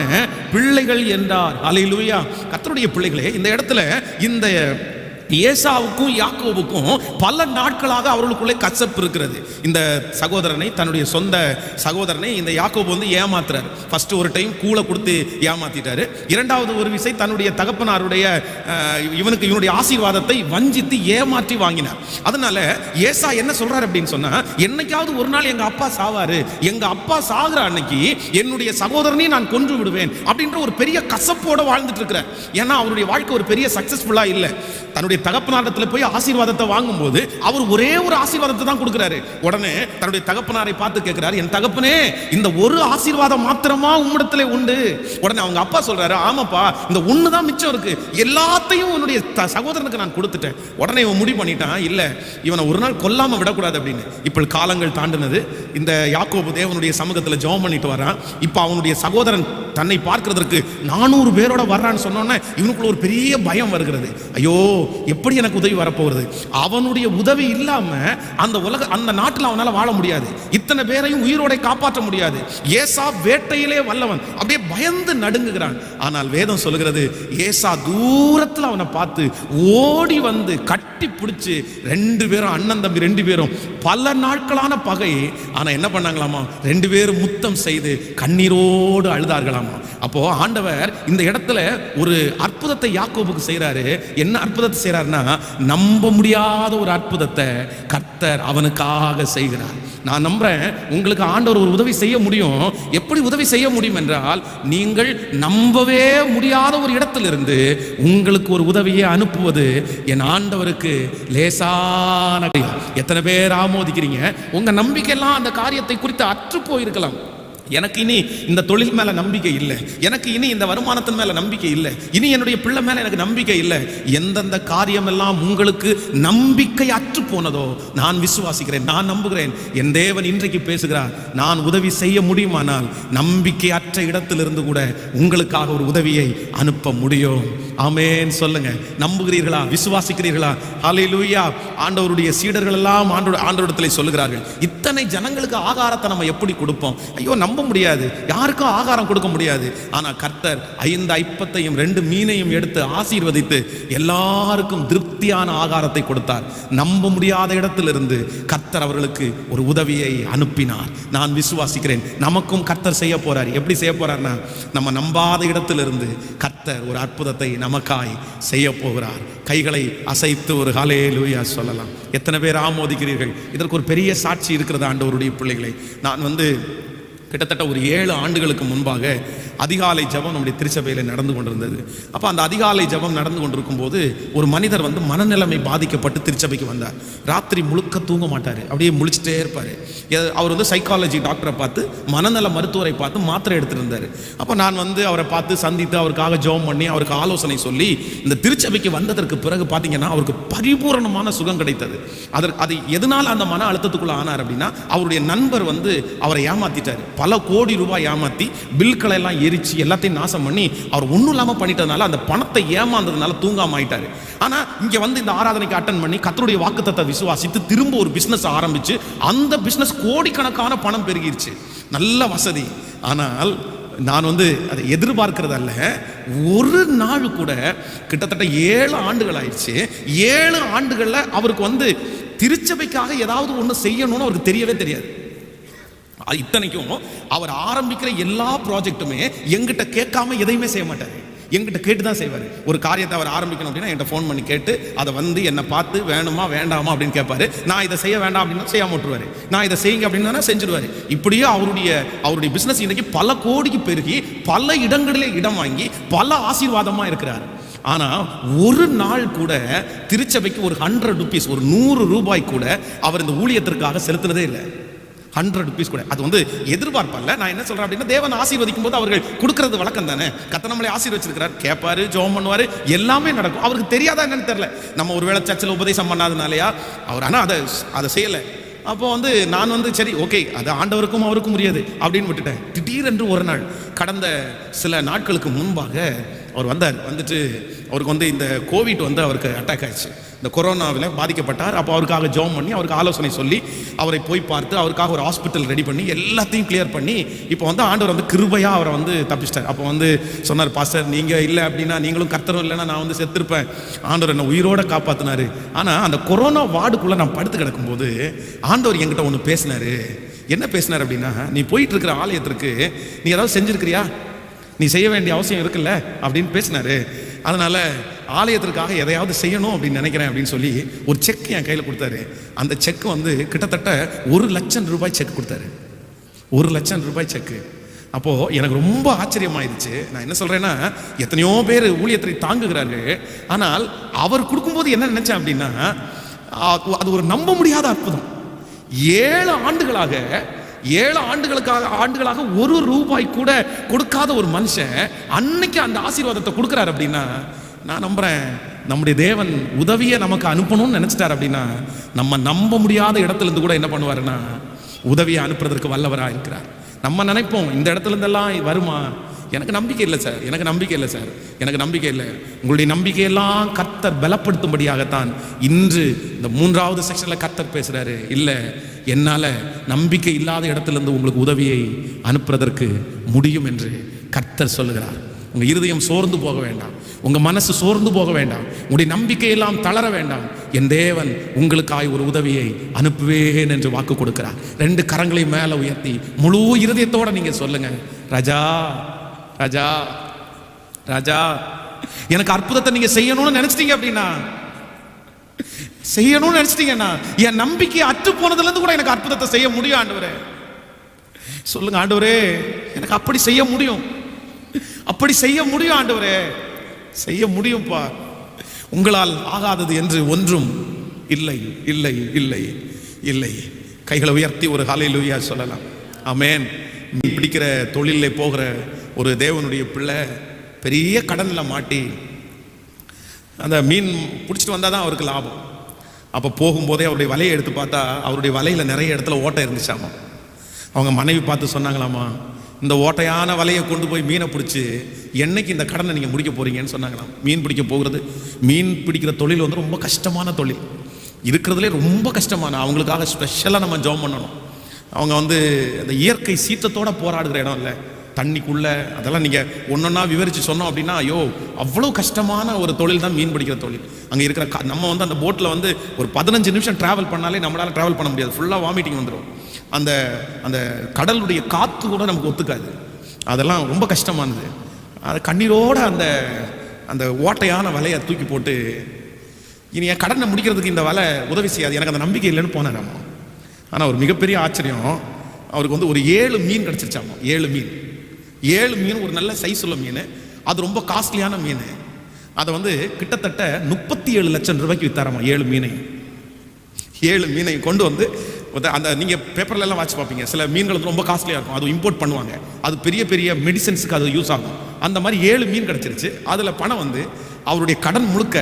பிள்ளைகள் என்றார். அல்லேலூயா. கர்த்தருடைய பிள்ளைகளே, இந்த இடத்துல இந்த ஏசாவுக்கும் யாக்கோபுக்கும் பல நாட்களாக அவர்களுக்குள்ளே கசப்பு இருக்கிறது. இந்த சகோதரனை, தன்னுடைய சொந்த சகோதரனை இந்த யாக்கோபு ஏமாத்துறாரு. ஃபர்ஸ்ட் ஒரு டைம் கூளை கொடுத்து ஏமாத்திட்டாரு. இரண்டாவது ஒரு விசை தன்னுடைய தகப்பனாருடைய இவனுடைய ஆசீர்வாதத்தை வஞ்சித்து ஏமாற்றி வாங்கினார். அதனால ஏசா என்ன சொல்றாரு அப்படின்னு சொன்னா, என்னைக்காவது ஒரு நாள் எங்க அப்பா சாவாரு, எங்க அப்பா சாகுற அன்னைக்கு என்னுடைய சகோதரனையும் நான் கொன்று விடுவேன் அப்படின்ற ஒரு பெரிய கசப்போட வாழ்ந்துட்டு இருக்கிறார். ஏன்னா அவருடைய வாழ்க்கை ஒரு பெரிய சக்சஸ்ஃபுல்லா இல்லை. தன்னுடைய தகப்பனாரிடத்தில் போய் ஆசீர்வாதத்தை வாங்கும்போது அவர் ஒரே ஒரு ஆசீர்வாதத்தை தான் கொடுக்கிறாரு. உடனே தன்னுடைய தகப்பனாரை பார்த்து கேட்கிறாரு, என் தகப்பனே, இந்த ஒரு ஆசீர்வாதம் மாத்திரமா உம்மிடத்திலே உண்டு? உடனே அவங்க அப்பா சொல்றாரு, ஆமாப்பா, இந்த ஒண்ணு தான் மிச்சம் இருக்கு, எல்லாத்தையும் உன்னுடைய சகோதரனுக்கு நான் கொடுத்துட்டேன். உடனே இவன் முடிவு பண்ணிட்டான், இல்ல இவனை ஒரு நாள் கொல்லாம விடக்கூடாது அப்படின்னு. இப்ப காலங்கள் தாண்டினது. இந்த யாக்கோபு தேவனுடைய சமூகத்தில் ஜெபம் பண்ணிட்டு வரான். இப்ப அவனுடைய சகோதரன் தன்னை பார்க்கிறதற்கு 400 பேரோட வர்றான்னு சொன்னோன்னே இவனுக்குள்ள ஒரு பெரிய பயம் வருகிறது. ஐயோ, எப்படி எனக்கு உதவி வரப்போகிறது? அவனுடைய உதவி இல்லாம அந்த நாட்டில் அவனால வாழ முடியாது. இத்தனை பேரையும் உயிரோட காப்பாற்ற முடியாது. ஏசா வேட்டையிலே வல்லவன், அப்படியே பயந்து நடுங்குகிறான். ஆனால் வேதம் சொல்லுகிறது, ஏசா தூரத்தில் அவனை பார்த்து ஓடி வந்து கட்டி பிடிச்சு 2 பேரும், அண்ணன் தம்பி 2 பேரும் பல நாட்களான பகை. ஆனா என்ன பண்ணாங்களாமா? 2 பேரும் முத்தம் செய்து கண்ணீரோடு அழுதார்களாமா. அப்போ ஆண்டவர் இந்த இடத்துல ஒரு அற்புதத்தை யாக்கோபுக்கு செய்யறாரு. என்ன அற்புதத்தை செய்யறாருன்னா, நம்ப முடியாத ஒரு அற்புதத்தை கர்த்தர் அவனுக்காக செய்கிறார். நான் நம்புறேன் உங்களுக்கு ஆண்டவர் ஒரு உதவி செய்ய முடியும். எப்படி உதவி செய்ய முடியும் என்றால், நீங்கள் நம்பவே முடியாத ஒரு இடத்திலிருந்து உங்களுக்கு ஒரு உதவியை அனுப்புவது என் ஆண்டவருக்கு லேசான. எத்தனை பேர் ஆமோதிக்கிறீங்க? உங்க நம்பிக்கையெல்லாம் அந்த காரியத்தை குறித்து அற்று போயிருக்கலாம். எனக்கு இனி இந்த தொழில் மேல நம்பிக்கை இல்லை, எனக்கு இனி இந்த வருமானத்தின் மேல நம்பிக்கை இல்லை, இனி என்னுடைய பிள்ளை மேல எனக்கு நம்பிக்கை இல்லை. எந்தெந்த காரியம் எல்லாம் உங்களுக்கு நம்பிக்கை அற்று போனதோ நான் விசுவாசிக்கிறேன், நான் நம்புகிறேன். என் தேவன் இன்றைக்கு பேசுகிறார். நான் உதவி செய்ய முடியுமானால் நம்பிக்கை அற்ற இடத்திலிருந்து கூட உங்களுக்காக ஒரு உதவியை அனுப்ப முடியும். ஆமென் சொல்லுங்க. நம்புகிறீர்களா? விசுவாசிக்கிறீர்களா? ஹல்லேலூயா. ஆண்டவருடைய சீடர்கள் எல்லாம் ஆண்டவரிடத்தில் சொல்லுகிறார்கள், இத்தனை ஜனங்களுக்கு ஆகாரத்தை நம்ம எப்படி கொடுப்போம்? ஐயோ, நம்ப முடியாது, யாருக்கும் ஆகாரம் கொடுக்க முடியாது. ஆனா கர்த்தர் 5 ஐப்பத்தையும் 2 மீனையும் எடுத்து ஆசீர்வதித்து எல்லாருக்கும் திருப்தியான ஆகாரத்தை கொடுத்தார். நம்ப முடியாத இடத்திலிருந்து கர்த்தர் அவர்களுக்கு ஒரு உதவியை அனுப்பினார். நான் விசுவாசிக்கிறேன் நமக்கும் கர்த்தர் செய்ய போறார். எப்படி செய்ய போறார்னா, நம்ம நம்பாத இடத்திலிருந்து கர்த்தர் ஒரு அற்புதத்தை நமக்காய் செய்ய போகிறார். கைகளை அசைத்து ஒரு ஹல்லேலூயா சொல்லலாம். எத்தனை பேர் ஆமோதிக்கிறீர்கள்? இதற்கு ஒரு பெரிய சாட்சி இருக்கிறது ஆண்டவருடைய பிள்ளைகளை. நான் கிட்டத்தட்ட ஒரு 7 ஆண்டுகளுக்கு முன்பாக அதிகாலை ஜெபம் நம்முடைய திருச்சபையில் நடந்து கொண்டிருந்தது. அப்போ அந்த அதிகாலை ஜெபம் நடந்து கொண்டிருக்கும் போது ஒரு மனிதர் மனநிலைமை பாதிக்கப்பட்டு திருச்சபைக்கு வந்தார். ராத்திரி முழுக்க தூங்க மாட்டார், அப்படியே முழிச்சிட்டே இருப்பார். அவர் சைக்காலஜி டாக்டரை பார்த்து, மனநல மருத்துவரை பார்த்து மாத்திரை எடுத்துட்டு இருந்தார். அப்போ நான் அவரை பார்த்து சந்தித்து அவருக்காக ஜெபம் பண்ணி அவருக்கு ஆலோசனை சொல்லி இந்த திருச்சபைக்கு வந்ததற்கு பிறகு பார்த்தீங்கன்னா அவருக்கு பரிபூரணமான சுகம் கிடைத்தது. அது எதனால் அந்த மன அழுத்தத்துக்குள்ள ஆனார் அப்படின்னா, அவருடைய நண்பர் அவரை ஏமாத்திட்டார். பல கோடி ரூபாய் ஏமாத்தி பில்களை எல்லாம் எரிச்சு எல்லாத்தையும் நாசம் பண்ணி அவர் ஒன்றும் இல்லாமல் பண்ணிட்டதுனால அந்த பணத்தை ஏமாந்ததுனால தூங்காம ஆயிட்டாரு. ஆனா இங்க இந்த ஆராதனைக்கு அட்டன் பண்ணி கர்த்தருடைய வாக்குத்தத்தத்தை விசுவாசித்து திரும்ப ஒரு பிசினஸ் ஆரம்பிச்சு அந்த பிசினஸ் கோடிக்கணக்கான பணம் பெருகிருச்சு, நல்ல வசதி. ஆனால் நான் அதை எதிர்பார்க்கிறது அல்ல. ஒரு நாள் கூட கிட்டத்தட்ட 7 ஆண்டுகள் ஆயிடுச்சு. 7 ஆண்டுகள்ல அவருக்கு திருச்சபைக்காக ஏதாவது ஒன்று செய்யணும்னு அவருக்கு தெரியவே தெரியாது. இத்தனைக்கும் அவர் ஆரம்பிக்கிற எல்லா ப்ராஜெக்ட்டுமே எங்கிட்ட கேட்காம எதையுமே செய்ய மாட்டார், எங்கிட்ட கேட்டு தான் செய்வார். ஒரு காரியத்தை அவர் ஆரம்பிக்கணும் அப்படின்னா என்கிட்ட ஃபோன் பண்ணி கேட்டு அதை என்னை பார்த்து வேணுமா வேண்டாமா அப்படின்னு கேட்பாரு. நான் இதை செய்ய வேண்டாம் அப்படின்னா செய்யாம விட்டுருவாரு, நான் இதை செய்யுங்க அப்படின்னா செஞ்சிருவாரு. இப்படியே அவருடைய பிசினஸ் இன்னைக்கு பல கோடிக்கு பெருகி பல இடங்களிலே இடம் வாங்கி பல ஆசீர்வாதமா இருக்கிறார். ஆனா ஒரு நாள் கூட திருச்சபைக்கு ஒரு 100 rupees, ஒரு 100 ரூபாய் கூட அவர் இந்த ஊழியத்திற்காக செலுத்தினதே இல்லை. 100 rupees கூட. அது எதிர்பார்ப்பல்ல. நான் என்ன சொல்றேன் அப்படின்னா, தேவன் ஆசீர்வதிக்கும் போது அவர்கள் கொடுக்கறது வழக்கம் தானே. கர்த்தர் நம்மளை ஆசீர்வதிச்சிருக்கிறார், கேட்பாரு, ஜெபம் பண்ணுவாரு, எல்லாமே நடக்கும். அவருக்கு தெரியாதா என்னன்னு தெரியல. நம்ம ஒருவேளை சர்ச்சில் உபதேசம் பண்ணாதனாலயா அவர், ஆனா அதை செய்யல. அப்போ நான் சரி ஓகே, அது ஆண்டவருக்கும் அவருக்கும் முடியாது அப்படின்னு விட்டுட்டேன். திடீரென்று ஒரு நாள் கடந்த சில நாட்களுக்கு முன்பாக அவர் வந்துட்டு அவருக்கு இந்த கோவிட் அவருக்கு அட்டாக் ஆயிடுச்சு. இந்த கொரோனாவில் பாதிக்கப்பட்டார். அப்போ அவருக்காக ஜெபம் பண்ணி அவருக்கு ஆலோசனை சொல்லி அவரை போய் பார்த்து அவருக்காக ஒரு ஹாஸ்பிட்டல் ரெடி பண்ணி எல்லாத்தையும் கிளியர் பண்ணி இப்போ ஆண்டவர் கிருபையாக அவரை தப்பிச்சிட்டார். அப்போ சொன்னார், பாஸ்டர் நீங்கள் இல்லை அப்படின்னா, நீங்களும் கர்த்தரும் இல்லைன்னா நான் செத்துருப்பேன், ஆண்டவர் என்னை உயிரோட காப்பாற்றினாரு. ஆனால் அந்த கொரோனா வார்டுக்குள்ளே நான் படுத்து கிடக்கும்போது ஆண்டவர் என்கிட்ட ஒன்று பேசினார். என்ன பேசினார் அப்படின்னா, நீ போயிட்டு இருக்கிற ஆலயத்திற்கு நீ ஏதாவது செஞ்சிருக்கிறியா, நீ செய்ய வேண்டிய அவசியம் இருக்குல்ல அப்படின்னு பேசினாரு. அதனால ஆலயத்திற்காக எதையாவது செய்யணும் அப்படின்னு நினைக்கிறேன் அப்படின்னு சொல்லி ஒரு செக் என் கையில் கொடுத்தாரு. அந்த செக் கிட்டத்தட்ட 1 லட்சம் ரூபாய் செக் கொடுத்தாரு. 1 லட்சம் ரூபாய் செக்கு. அப்போ எனக்கு ரொம்ப ஆச்சரியமாயிருச்சு. நான் என்ன சொல்றேன்னா, எத்தனையோ பேர் ஊழியத்தை தாங்குகிறார்கள். ஆனால் அவர் கொடுக்கும்போது என்ன நினைச்சேன் அப்படின்னா, அது ஒரு நம்ப முடியாத அற்புதம். 7 ஆண்டுகளாக 1 ரூபாய் கூட கொடுக்காத ஒரு மனுஷன் அன்னைக்கு அந்த ஆசீர்வாதத்தை கொடுக்கிறார் அப்படின்னா, நான் நம்புறேன் நம்முடைய தேவன் உதவியை நமக்கு அனுப்பணும்னு நினைச்சிட்டார் அப்படின்னா, நம்ம நம்ப முடியாத இடத்துல இருந்து கூட என்ன பண்ணுவாருன்னா உதவியை அனுப்புறதற்கு வல்லவராக இருக்கிறார். நம்ம நினைப்போம் இந்த இடத்துல இருந்தெல்லாம் வருமா, எனக்கு நம்பிக்கை இல்லை சார், எனக்கு நம்பிக்கை இல்லை சார், எனக்கு நம்பிக்கை இல்லை. உங்களுடைய நம்பிக்கையெல்லாம் கர்த்தர் பலப்படுத்தும்படியாகத்தான் இன்று இந்த 3வது செக்ஷனில் கர்த்தர் பேசுகிறாரு. இல்லை, என்னால் நம்பிக்கை இல்லாத இடத்துலேருந்து உங்களுக்கு உதவியை அனுப்புறதற்கு முடியும் என்று கர்த்தர் சொல்லுகிறார். உங்கள் இருதயம் சோர்ந்து போக வேண்டாம், உங்கள் மனசு சோர்ந்து போக வேண்டாம், உங்களுடைய நம்பிக்கையெல்லாம் தளர வேண்டாம். என் தேவன் உங்களுக்காய் ஒரு உதவியை அனுப்புவேன் என்று வாக்கு கொடுக்கிறார். 2 கரங்களை மேலே உயர்த்தி முழு இருதயத்தோட நீங்கள் சொல்லுங்க, ராஜா ராஜா ராஜா, எனக்கு அற்புதத்தை நீங்க செய்யணும்னு நினைச்சிட்டீங்க அப்படின்னா, செய்யணும்னு நினைச்சிட்டீங்கன்னா, என் நம்பிக்கை அற்று போனதுல இருந்து கூட எனக்கு அற்புதத்தை செய்ய முடியும் ஆண்டவரே. சொல்லுங்க, ஆண்டவரே எனக்கு அப்படி செய்ய முடியும், அப்படி செய்ய முடியும் ஆண்டவரே, செய்ய முடியும்பா. உங்களால் ஆகாதது என்று ஒன்றும் இல்லை இல்லை இல்லை இல்லை. கைகளை உயர்த்தி ஒரு ஹல்லேலூயா சொல்லலாம். ஆமென். மீன் பிடிக்கிற தொழிலில் போகிற ஒரு தேவனுடைய பிள்ளை பெரிய கடனில் மாட்டி அந்த மீன் பிடிச்சிட்டு வந்தால் தான் அவருக்கு லாபம். அப்போ போகும்போதே அவருடைய வலையை எடுத்து பார்த்தா அவருடைய வலையில் நிறைய இடத்துல ஓட்டை இருந்துச்சாமா. அவங்க மனைவி பார்த்து சொன்னாங்களாமா, இந்த ஓட்டையான வலையை கொண்டு போய் மீனை பிடிச்சி என்னைக்கு இந்த கடனை நீங்கள் முடிக்க போகிறீங்கன்னு சொன்னாங்களாம். மீன் பிடிக்க போகிறது, மீன் பிடிக்கிற தொழில் வந்து ரொம்ப கஷ்டமான தொழில், இருக்கிறதுலே ரொம்ப கஷ்டமான. அவங்களுக்காக ஸ்பெஷலாக நம்ம ஜெபம் பண்ணணும். அவங்க வந்து அந்த இயற்கை சீற்றத்தோடு போராடுகிற இடம் இல்லை, தண்ணிக்குள்ளே. அதெல்லாம் நீங்கள் ஒன்றொன்னா விவரித்து சொன்னோம் அப்படின்னா, ஐயோ அவ்வளோ கஷ்டமான ஒரு தொழில் தான் மீன் பிடிக்கிற தொழில். அங்கே இருக்கிற நம்ம வந்து அந்த போட்டில் வந்து ஒரு 15 நிமிஷம் ட்ராவல் பண்ணாலே நம்மளால் ட்ராவல் பண்ண முடியாது, ஃபுல்லாக வாமிட்டிங் வந்துடும். அந்த அந்த கடலுடைய காற்று கூட நமக்கு ஒத்துக்காது. அதெல்லாம் ரொம்ப கஷ்டமானது. அது கண்ணீரோடு அந்த அந்த ஓட்டையான வலையை தூக்கி போட்டு, இனி என் கடனை முடிக்கிறதுக்கு இந்த வலை உதவி செய்யாது, எனக்கு அந்த நம்பிக்கை இல்லைன்னு போனேன் நம்ம. ஆனால் ஒரு மிகப்பெரிய ஆச்சரியம், அவருக்கு வந்து ஒரு 7 மீன் கிடச்சிருச்சாமா. 7 மீன், 7 மீன், ஒரு நல்ல சைஸ் உள்ள மீன், அது ரொம்ப காஸ்ட்லியான மீன். அதை வந்து கிட்டத்தட்ட 37 லட்சம் ரூபாய்க்கு வித்தாராமா. 7 மீனை, 7 மீனை கொண்டு வந்து அந்த நீங்கள் பேப்பர்லாம் வாட்சி பார்ப்பீங்க, சில மீன்கள் வந்து ரொம்ப காஸ்ட்லியாக இருக்கும், அது இம்போர்ட் பண்ணுவாங்க, அது பெரிய பெரிய மெடிசன்ஸுக்கு அது யூஸ் ஆகும். அந்த மாதிரி 7 மீன் கிடச்சிருச்சு. அதில் பணம் வந்து அவருடைய கடன் முழுக்க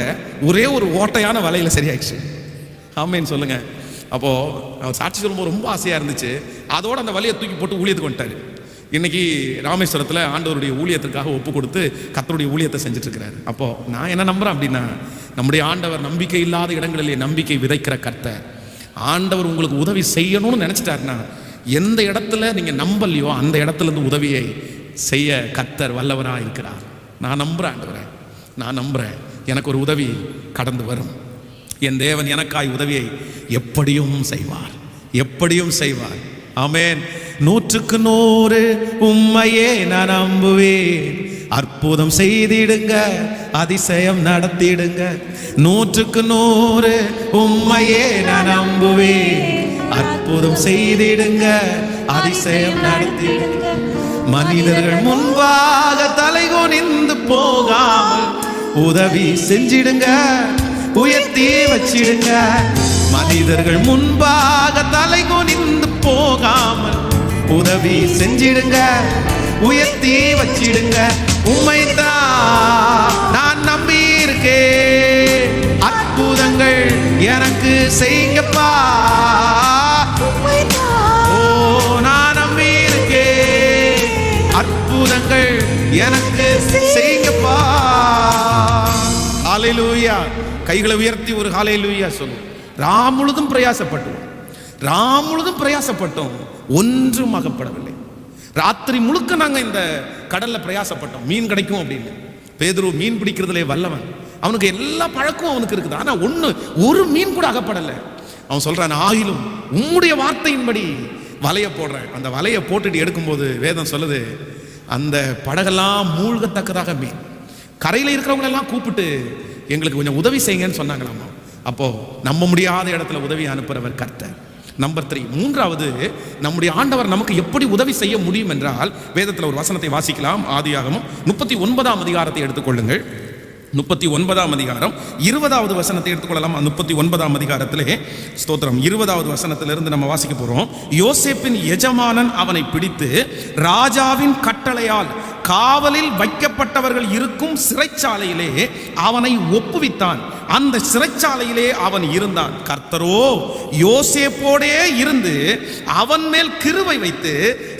ஒரே ஒரு ஓட்டையான வலையில் சரியாயிடுச்சு. ஆமேன்னு சொல்லுங்க. அப்போது சாட்சி சொல்லும்போது ரொம்ப ஆசையாக இருந்துச்சு. அதோடு அந்த வலையை தூக்கி போட்டு ஊழியத்துக்கு வந்துட்டார். இன்றைக்கி ராமேஸ்வரத்தில் ஆண்டவருடைய ஊழியத்திற்காக ஒப்பு கொடுத்து கர்த்தருடைய ஊழியத்தை செஞ்சுட்ருக்கிறாரு. அப்போது நான் என்ன நம்புகிறேன் அப்படின்னா, நம்முடைய ஆண்டவர் நம்பிக்கை இல்லாத இடங்களிலே நம்பிக்கை விதைக்கிற கர்த்தர். ஆண்டவர் உங்களுக்கு உதவி செய்யணும்னு நினச்சிட்டாருன்னா, எந்த இடத்துல நீங்கள் நம்பலையோ அந்த இடத்துலேருந்து உதவியை செய்ய கர்த்தர் வல்லவராக இருக்கிறார். நான் நம்புகிறேன் ஆண்டவரே, நான் நம்புகிறேன், எனக்கு ஒரு உதவி கடந்து வரும். என் தேவன் எனக்காய் உதவியை எப்படியும் செய்வார், எப்படியும் செய்வார். ஆமென். 100க்கு 100 உம்மையே நான் நம்புவேன், அற்புதம் செய்திடுங்க, அதிசயம் நடத்திடுங்க. 100க்கு 100 உம்மையே நான் நம்புவேன், அற்புதம் செய்திடுங்க, அதிசயம் நடத்திடுங்க. மனிதர்கள் முன்பாக தலைகுனிந்து போகாமல் உதவி செஞ்சிடுங்க, உயர்த்தி வச்சிடுங்க. மனிதர்கள் முன்பாக தலைகுனிந்து போகாமல் உதவி செஞ்சிடுங்க, உயர்த்தி வச்சிடுங்க. உம்மைத்தான் நான் நம்பி இருக்கேன், அற்புதங்கள் எனக்கு செய்யுங்கப்பா. ஓ நான் நம்பி இருக்கேன், அற்புதங்கள் எனக்கு செய்யுங்கப்பா. ஹல்லேலூயா. கைகளை உயர்த்தி ஒரு ஹல்லேலூயா சொல்லு. ராமுழுதும் பிரயாசப்பட்டோம், ராமுழுதும் பிரயாசப்பட்டோம், ஒன்றும் அகப்படவில்லை. ராத்திரி முழுக்க நாங்கள் இந்த கடலில் பிரயாசப்பட்டோம், மீன் கிடைக்கும் அப்படின்னு. பேதுரு மீன் பிடிக்கிறதுலே வல்லவன், அவனுக்கு எல்லா பழக்கமும் அவனுக்கு இருக்குது. ஆனால் ஒரு மீன் கூட அகப்படலை. அவன் சொல்கிறான், ஆகிலும் உம்முடைய வார்த்தையின்படி வலையை போடுறேன். அந்த வலையை போட்டுட்டு எடுக்கும்போது வேதம் சொல்லுது, அந்த படகெல்லாம் மூழ்கத்தக்கதாக மீன். கரையில் இருக்கிறவங்களெல்லாம் கூப்பிட்டு எங்களுக்கு கொஞ்சம் உதவி செய்யுங்கன்னு சொன்னாங்களாமா. அப்போது நம்ப முடியாத இடத்துல உதவி அனுப்புகிறவர் கர்த்தர். நம்பர் 3, மூன்றாவது, நம்முடைய ஆண்டவர் நமக்கு எப்படி உதவி செய்ய முடியும் என்றால், வேதத்தில் ஒரு வசனத்தை வாசிக்கலாம். ஆதியாகமம் 39ஆம் அதிகாரத்தை எடுத்துக்கொள்ளுங்கள். 39ஆம் அதிகாரம் 20வது வசனத்தை எடுத்துக்கொள்ளலாம். 39ஆம் அதிகாரத்திலே ஸ்தோத்திரம் 20வது வசனத்திலிருந்து நம்ம வாசிக்க போகிறோம். யோசேப்பின் எஜமானன் அவனை பிடித்து ராஜாவின் கட்டளையால் காவலில் வைக்கப்பட்டவர்கள் இருக்கும் சிறைச்சாலையிலே அவனை ஒப்புவித்தான். அந்த சிறைச்சாலையிலே அவன் இருந்தான். கர்த்தரோ யோசேப்போடே இருந்து அவன் மேல் கிருபை வைத்து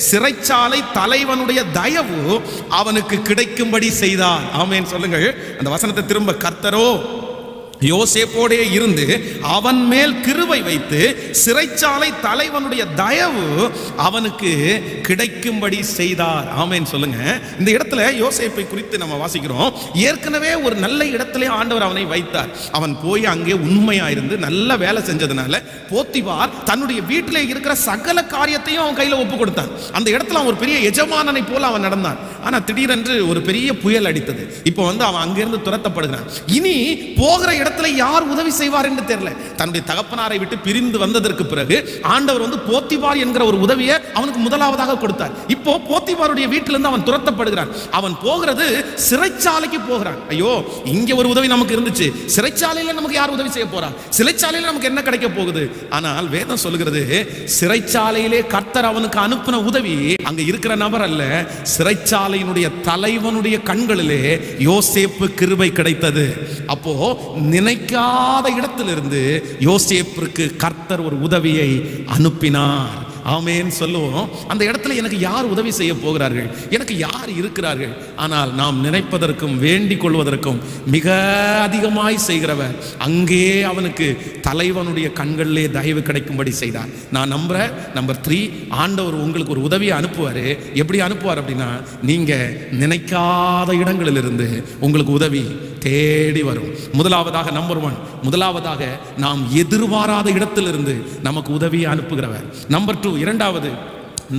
சிறைச்சாலை தலைவனுடைய தயவு அவனுக்கு கிடைக்கும்படி செய்தார். ஆமென் சொல்லுங்கள். அந்த வசனத்தை திரும்ப, கர்த்தரோ யோசேப்போடே இருந்து அவன் மேல் கிருபை வைத்து சிறைச்சாலை தலைவனுடைய தயவு அவனுக்கு கிடைக்கும்படி செய்தார். ஆமென் சொல்லுங்க. இந்த இடத்துல யோசேப்பை குறித்து நம்ம வாசிக்கிறோம். ஏற்கனவே ஒரு நல்ல இடத்திலே ஆண்டவர் அவனை வைத்தார். அவன் போய் அங்கே உண்மையா இருந்து நல்ல வேலை செஞ்சதுனால போத்திபார் தன்னுடைய வீட்டிலே இருக்கிற சகல காரியத்தையும் அவன் கையில ஒப்பு கொடுத்தான். அந்த இடத்துல அவன் ஒரு பெரிய எஜமானனை போல அவன் நடந்தான். ஆனா திடீரென்று ஒரு பெரிய புயல் அடித்தது. இப்போ அவன் அங்கிருந்து துரத்தப்படுகிறான். இனி போகிற இடத்துல யார் உதவி செய்வார் என்று தெரியல. தன்னுடைய தகப்பனாரை விட்டு பிரிந்து வந்ததற்கு பிறகு ஆண்டவர் போத்திபார் என்கிற ஒரு உதவியை அவனுக்கு முதலாவதாக கொடுத்தார். இப்போ போத்திபாருடைய வீட்டிலிருந்து அவன் துரத்தப்படுகிறான். அவன் போகிறது சிறைச்சாலைக்கு போகிறான். ஐயோ, இங்க ஒரு உதவி நமக்கு இருந்துச்சு, சிறைச்சாலையில நமக்கு யார் உதவி செய்ய போறா? சிறைச்சாலையில நமக்கு என்ன கிடைக்க போகுது? ஆனால் வேதம் சொல்லுகிறது, சிறைச்சாலையிலே கர்த்தர் அவனுக்கு அனுப்பின உதவி அங்க இருக்கிற நபர் அல்ல, சிறைச்சாலையினுடைய தலைவனுடைய கண்களிலே யோசேப்பு கிருபை கிடைத்தது. அப்போ நினைக்காத இடத்திலிருந்து யோசேப்பிற்கு கர்த்தர் ஒரு உதவியை அனுப்பினார். ஆமென் சொல்லுவோம். அந்த இடத்துல எனக்கு யார் உதவி செய்ய போகிறார்கள், எனக்கு யார் இருக்கிறார்கள்? ஆனால் நாம் நினைப்பதற்கும் வேண்டிக் கொள்வதற்கும் மிக அதிகமாய் செய்கிறவர் அங்கே அவனுக்கு தலைவனுடைய கண்களிலே தயவு கிடைக்கும்படி செய்தார். நான் நம்புறேன். நம்பர் 3, ஆண்டவர் உங்களுக்கு ஒரு உதவியை அனுப்புவார். எப்படி அனுப்புவார் அப்படின்னா, நீங்க நினைக்காத இடங்களிலிருந்து உங்களுக்கு உதவி தேடி வரும். முதலாவதாக நம்பர் 1, முதலாவதாக நாம் எதிர்பாராத இடத்திலிருந்து நமக்கு உதவியை அனுப்புகிறவர். நம்பர் 2, இரண்டாவது,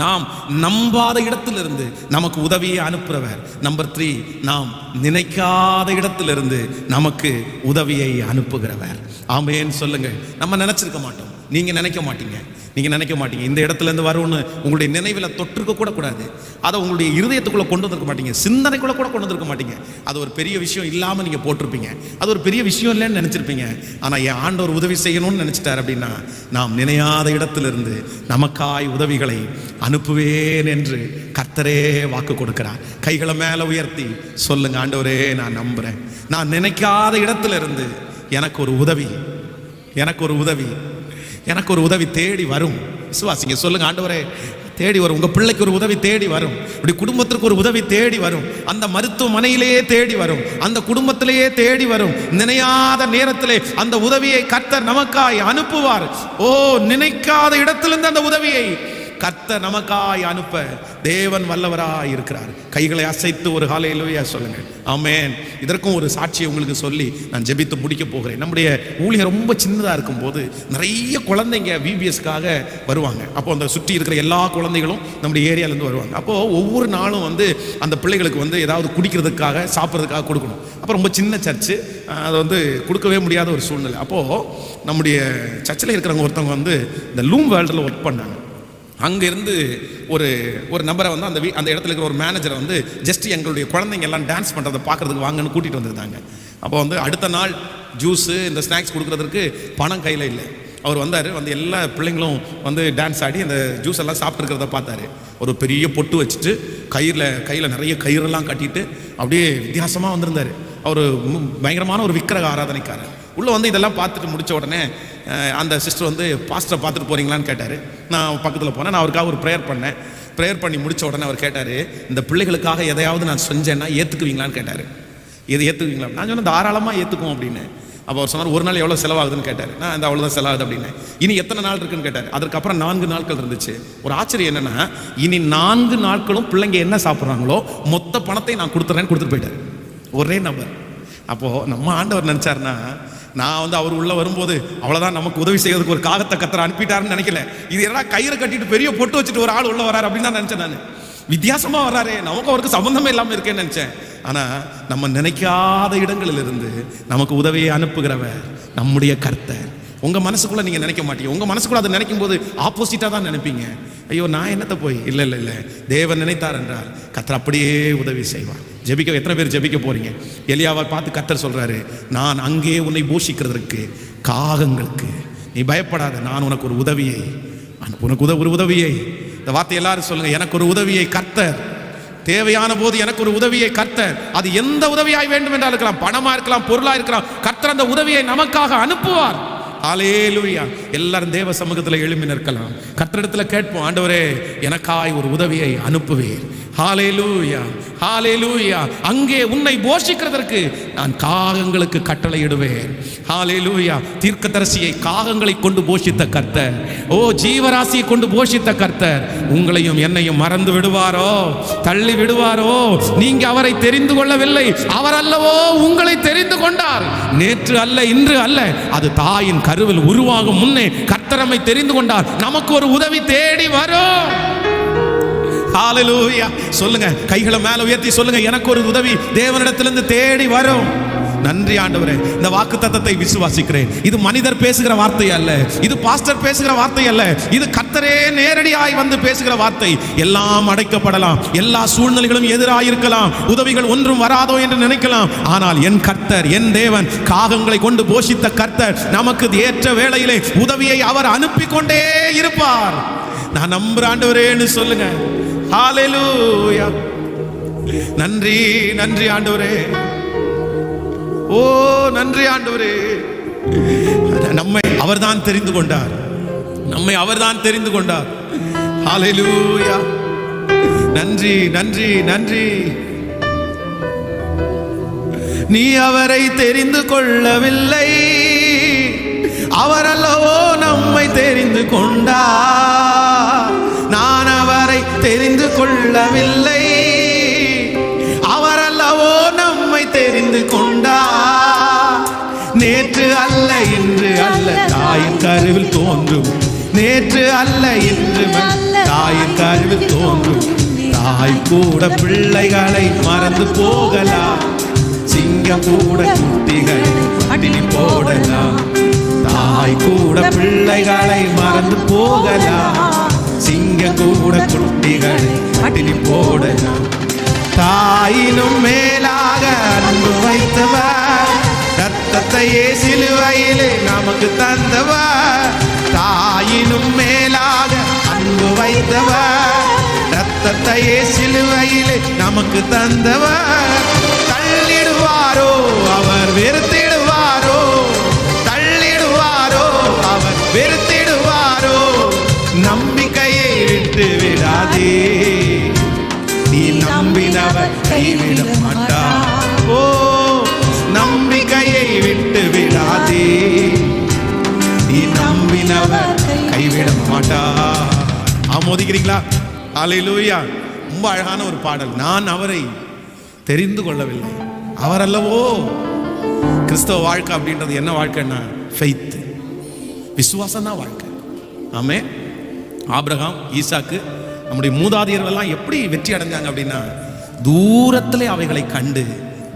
நாம் நம்பாத இடத்திலிருந்து நமக்கு உதவியை அனுப்புகிறவர். நம்பர் 3, நாம் நினைக்காத இடத்திலிருந்து நமக்கு உதவியை அனுப்புகிறவர். ஆமென் சொல்லுங்க. நம்ம நினைச்சிருக்க மாட்டோம், நீங்க நினைக்க மாட்டீங்க, இந்த இடத்துல இருந்து வரும்னு உங்களுடைய நினைவில் தொற்றுக்க கூட கூடாது. அதை உங்களுடைய இருதயத்துக்குள்ள கொண்டு வந்திருக்க மாட்டீங்க, சிந்தனைக்குள்ள கூட கொண்டு வந்திருக்க மாட்டீங்க. அது ஒரு பெரிய விஷயம் இல்லாமல் நீங்க போட்டிருப்பீங்க, அது ஒரு பெரிய விஷயம் இல்லைன்னு நினைச்சிருப்பீங்க. ஆனா என் ஆண்டவர் உதவி செய்யணும்னு நினைச்சிட்டார் அப்படின்னா, நாம் நினையாத இடத்திலிருந்து நமக்காய் உதவிகளை அனுப்புவேன் என்று கர்த்தரே வாக்கு கொடுக்கிறார். கைகளை மேல உயர்த்தி சொல்லுங்க, ஆண்டவரே நான் நம்புறேன், நான் நினைக்காத இடத்திலிருந்து எனக்கு ஒரு உதவி தேடி வரும். விசுவாசிங்க, சொல்லுங்க, ஆண்டவரே தேடி வரும். உங்க பிள்ளைக்கு ஒரு உதவி தேடி வரும், உடைய குடும்பத்திற்கு ஒரு உதவி தேடி வரும், அந்த மருத்துவமனையிலேயே தேடி வரும், அந்த குடும்பத்திலேயே தேடி வரும். நினையாத நேரத்திலே அந்த உதவியை கர்த்தர் நமக்காய் அனுப்புவார். ஓ, நினைக்காத இடத்திலிருந்து அந்த உதவியை கர்த்தர் நமக்காய் அனுப்ப தேவன் வல்லவராய் இருக்கிறார். கைகளை அசைத்து ஒரு ஹல்லேலூயா சொல்லுங்க. ஆமென். இதற்கும் ஒரு சாட்சியை உங்களுக்கு சொல்லி நான் ஜெபித்து முடிக்க போகிறேன். நம்முடைய ஊழியர் ரொம்ப சின்னதாக இருக்கும்போது நிறைய குழந்தைங்க VBSக்காக வருவாங்க. அப்போ அந்த சுற்றி இருக்கிற எல்லா குழந்தைகளும் நம்முடைய ஏரியாவிலேருந்து வருவாங்க. அப்போது ஒவ்வொரு நாளும் அந்த பிள்ளைகளுக்கு ஏதாவது குடிக்கிறதுக்காக சாப்பிட்றதுக்காக கொடுக்கணும். அப்போ ரொம்ப சின்ன சர்ச்சு, அதை கொடுக்கவே முடியாத ஒரு சூழ்நிலை. அப்போது நம்முடைய சர்ச்சில் இருக்கிறவங்க ஒருத்தவங்க இந்த லூம் வேர்ல்டில் ஒர்க் பண்ணாங்க. அங்கேருந்து ஒரு நபரை அந்த இடத்துல இருக்கிற ஒரு மேனேஜரை ஜஸ்ட் எங்களுடைய குழந்தைங்க எல்லாம் டான்ஸ் பண்ணுறதை பார்க்குறதுக்கு வாங்கன்னு கூட்டிகிட்டு வந்திருந்தாங்க. அப்போ அடுத்த நாள் ஜூஸு இந்த ஸ்நாக்ஸ் கொடுக்குறதுக்கு பணம் கையில் இல்லை. அவர் வந்தார். எல்லா பிள்ளைங்களும் டான்ஸ் ஆடி அந்த ஜூஸ் எல்லாம் சாப்பிட்ருக்கிறத பார்த்தாரு. ஒரு பெரிய பொட்டு வச்சுட்டு கையில் நிறைய கயிறெல்லாம் கட்டிட்டு அப்படியே வித்தியாசமாக வந்திருந்தார். அவர் பயங்கரமான ஒரு விக்கிரக ஆராதனைக்காரர். உள்ளே இதெல்லாம் பார்த்துட்டு முடித்த உடனே அந்த சிஸ்டர் பாஸ்டரை பார்த்துட்டு போகிறீங்களான்னு கேட்டார். நான் பக்கத்தில் போனேன். நான் அவருக்காக ஒரு ப்ரேயர் பண்ணி முடித்த உடனே அவர் கேட்டார், இந்த பிள்ளைகளுக்காக எதையாவது நான் செஞ்சேன்னா ஏற்றுக்குவீங்களான்னு கேட்டார். எது ஏற்றுக்குவீங்களா? நான் சொன்னேன், தாராளமாக ஏற்றுக்குவோம் அப்படின்னு. அப்போ அவர் சொன்னார், ஒரு நாள் எவ்வளோ செலவாகுதுன்னு கேட்டார். நான் இந்த அவ்வளோதான் செலவாகுது அப்படின்னு. இனி எத்தனை நாள் இருக்குன்னு கேட்டார். அதுக்கப்புறம் 4 நாட்கள் இருந்துச்சு. ஒரு ஆச்சரியம் என்னென்னா, இனி 4 நாட்களும் பிள்ளைங்க என்ன சாப்பிட்றாங்களோ மொத்த பணத்தை நான் கொடுத்துட்டு போயிட்டார், ஒரே நபர். அப்போது நம்ம ஆண்டவர் நினச்சாருன்னா, நான் அவர் உள்ள வரும்போது அவ்வளோதான், நமக்கு உதவி செய்வதற்கு ஒரு காகத்தை கர்த்தர் அனுப்பிட்டாருன்னு நினைக்கல. இது என்ன கயிறை கட்டிட்டு பெரிய பொட்டு வச்சுட்டு ஒரு ஆள் உள்ள வராரு அப்படின்னு தான் நினச்சேன். நான் வித்தியாசமாக வராரு, நமக்கு அவருக்கு சம்பந்தமே இல்லாமல் இருக்கேன்னு நினச்சேன். ஆனால் நம்ம நினைக்காத இடங்களிலிருந்து நமக்கு உதவியை அனுப்புகிறவர் நம்முடைய கர்த்தர். உங்கள் மனசுக்குள்ளே நீங்கள் நினைக்க மாட்டீங்க. உங்கள் மனசுக்குள்ளே அதை நினைக்கும் போது ஆப்போசிட்டாக தான் நினைப்பீங்க. ஐயோ, நான் என்னத்தை போய் இல்லை, தேவன் நினைத்தார் என்றால் கர்த்தர் அப்படியே உதவி செய்வார். ஜெபிக்க எத்தனை பேர் ஜெபிக்க போறீங்க? எலியாவை பார்த்து கர்த்தர் சொல்றாரு, நான் அங்கே உன்னை போஷிக்கிறதற்கு காகங்களுக்கு நீ பயப்படாத, நான் உனக்கு ஒரு உதவியை, இந்த வார்த்தை எல்லாரும் சொல்லுங்க, எனக்கு ஒரு உதவியை கர்த்தர் தேவையான போது எனக்கு ஒரு உதவியை கர்த்தர், அது எந்த உதவியாய் வேண்டும் என்றால் இருக்கலாம், பணமா இருக்கலாம், பொருளா இருக்கலாம், கர்த்தர் அந்த உதவியை நமக்காக அனுப்புவார். ஹல்லேலூயா. எல்லாரும் தேவ சமூகத்தில் எழும்பி நிற்கலாம். கர்த்தரிடத்துல கேட்போம், ஆண்டவரே எனக்காய் ஒரு உதவியை அனுப்புவீர். ஹல்லேலூயா, ஹல்லேலூயா. அங்கே உன்னை போஷிக்கிறதற்கு நான் காகங்களுக்கு கட்டளையிடுவேன். ஹல்லேலூயா. தீர்க்கதரிசியை காகங்களை கொண்டு போஷித்த கர்த்தர், ஓ ஜீவராசியை கொண்டு போஷித்த கர்த்தர் உங்களையும் என்னையும் மறந்து விடுவாரோ, தள்ளி விடுவாரோ? நீங்க அவரை தெரிந்து கொள்ளவில்லை, அவர் அல்லவோ உங்களை தெரிந்து கொண்டார். நேற்று அல்ல, இன்று அல்ல, அது தாயின் கருவில் உருவாகும் முன்னே கர்த்தர் நம்மை தெரிந்து கொண்டார். நமக்கு ஒரு உதவி தேடி வரும். ஹல்லேலூயா. சொல்லுங்க, கைகளை மேல உயர்த்தி சொல்லுங்க, எனக்கு ஒரு உதவி தேவனிடத்திலிருந்து தேடி வரும். நன்றி ஆண்டவரே, இந்த வாக்குத்தத்தத்தை விசுவாசிக்கிறேன். இது மனிதர் பேசுகிற வார்த்தை அல்ல, இது பாஸ்டர் பேசுகிற வார்த்தை அல்ல, இது கர்த்தரே நேரடியாய் வந்து பேசுகிற வார்த்தை. எல்லாம் அடைக்கப்படலாம், எல்லா சூழ்நிலைகளும் எதிராயிருக்கலாம், உதவிகள் ஒன்றும் வராதோ என்று நினைக்கலாம். ஆனால் என் கர்த்தர், என் தேவன், காகங்களை கொண்டு போஷித்த கர்த்தர் நமக்கு ஏற்ற வேளையிலே உதவியை அவர் அனுப்பி கொண்டே இருப்பார். நான் நம்புற ஆண்டவரேன்னு சொல்லுங்க. ஹல்லேலூயா. நன்றி, நன்றி ஆண்டவரே. ஓ நன்றி ஆண்டவரே. நம்மை அவர்தான் தெரிந்து கொண்டார், நம்மை அவர்தான் தெரிந்து கொண்டார். ஹல்லேலூயா. நன்றி, நன்றி, நன்றி. நீ அவரை தெரிந்து கொள்ளவில்லை, அவர் அல்லவோ நம்மை தெரிந்து கொண்டார். நான் அவரை தெரிந்து கொள்ளவில்லை, அவர் அல்லவோ நம்மை தெரிந்து கொண்டார். நேற்று அல்ல, இன்று அல்ல, தாயின் கருவில் தோன்றும். நேற்று அல்ல, இன்று தாயின் கருவில் தோன்றும். தாய் கூட பிள்ளைகளை மறந்து போகலாம், சிங்கம் கூட குட்டிகள் பட்டினி போடலாம். தாய் கூட பிள்ளைகளை மறந்து போகலாம், சிங்கம் கூட குட்டிகள் பட்டினி போடலாம். தாயினும் மேலாக அன்பு வைத்தவர், ரத்தத்தையே சிலுவையிலே நமக்கு தந்தவர். தாயினும் மேலாக அன்பு வைத்தவர், ரத்தத்தையே சிலுவையிலே நமக்கு தந்தவர். தள்ளிடுவாரோ அவர் வெறுத்திடுவாரோ, தள்ளிடுவாரோ அவர் வெறுத்திடுவாரோ? நம்பிக்கையை விட்டு விடாதே, நீ நம்பினவர் கைவிட மாட்டார். ஓ நம்பிக்கையை விட்டு விடாதே, நீ நம்பினவர் கைவிட மாட்டார். ஆமோதிக்கிறீங்களா? ஹல்லேலூயா. ரொம்ப அழகான ஒரு பாடல். நான் அவரை தெரிந்து கொள்ளவில்லை, அவர் அல்லவோ. கிறிஸ்தவ வாழ்க்கை அப்படின்றது என்ன வாழ்க்கைன்னா ஃபெய்த், விசுவாசம் தான் வாழ்க்கை. ஆமே. ஆபிரகாம், ஈசாக்கு, நம்முடைய மூதாதையர்கள் எல்லாம் எப்படி வெற்றி அடைஞ்சாங்க அப்படின்னா, தூரத்திலே அவைகளை கண்டு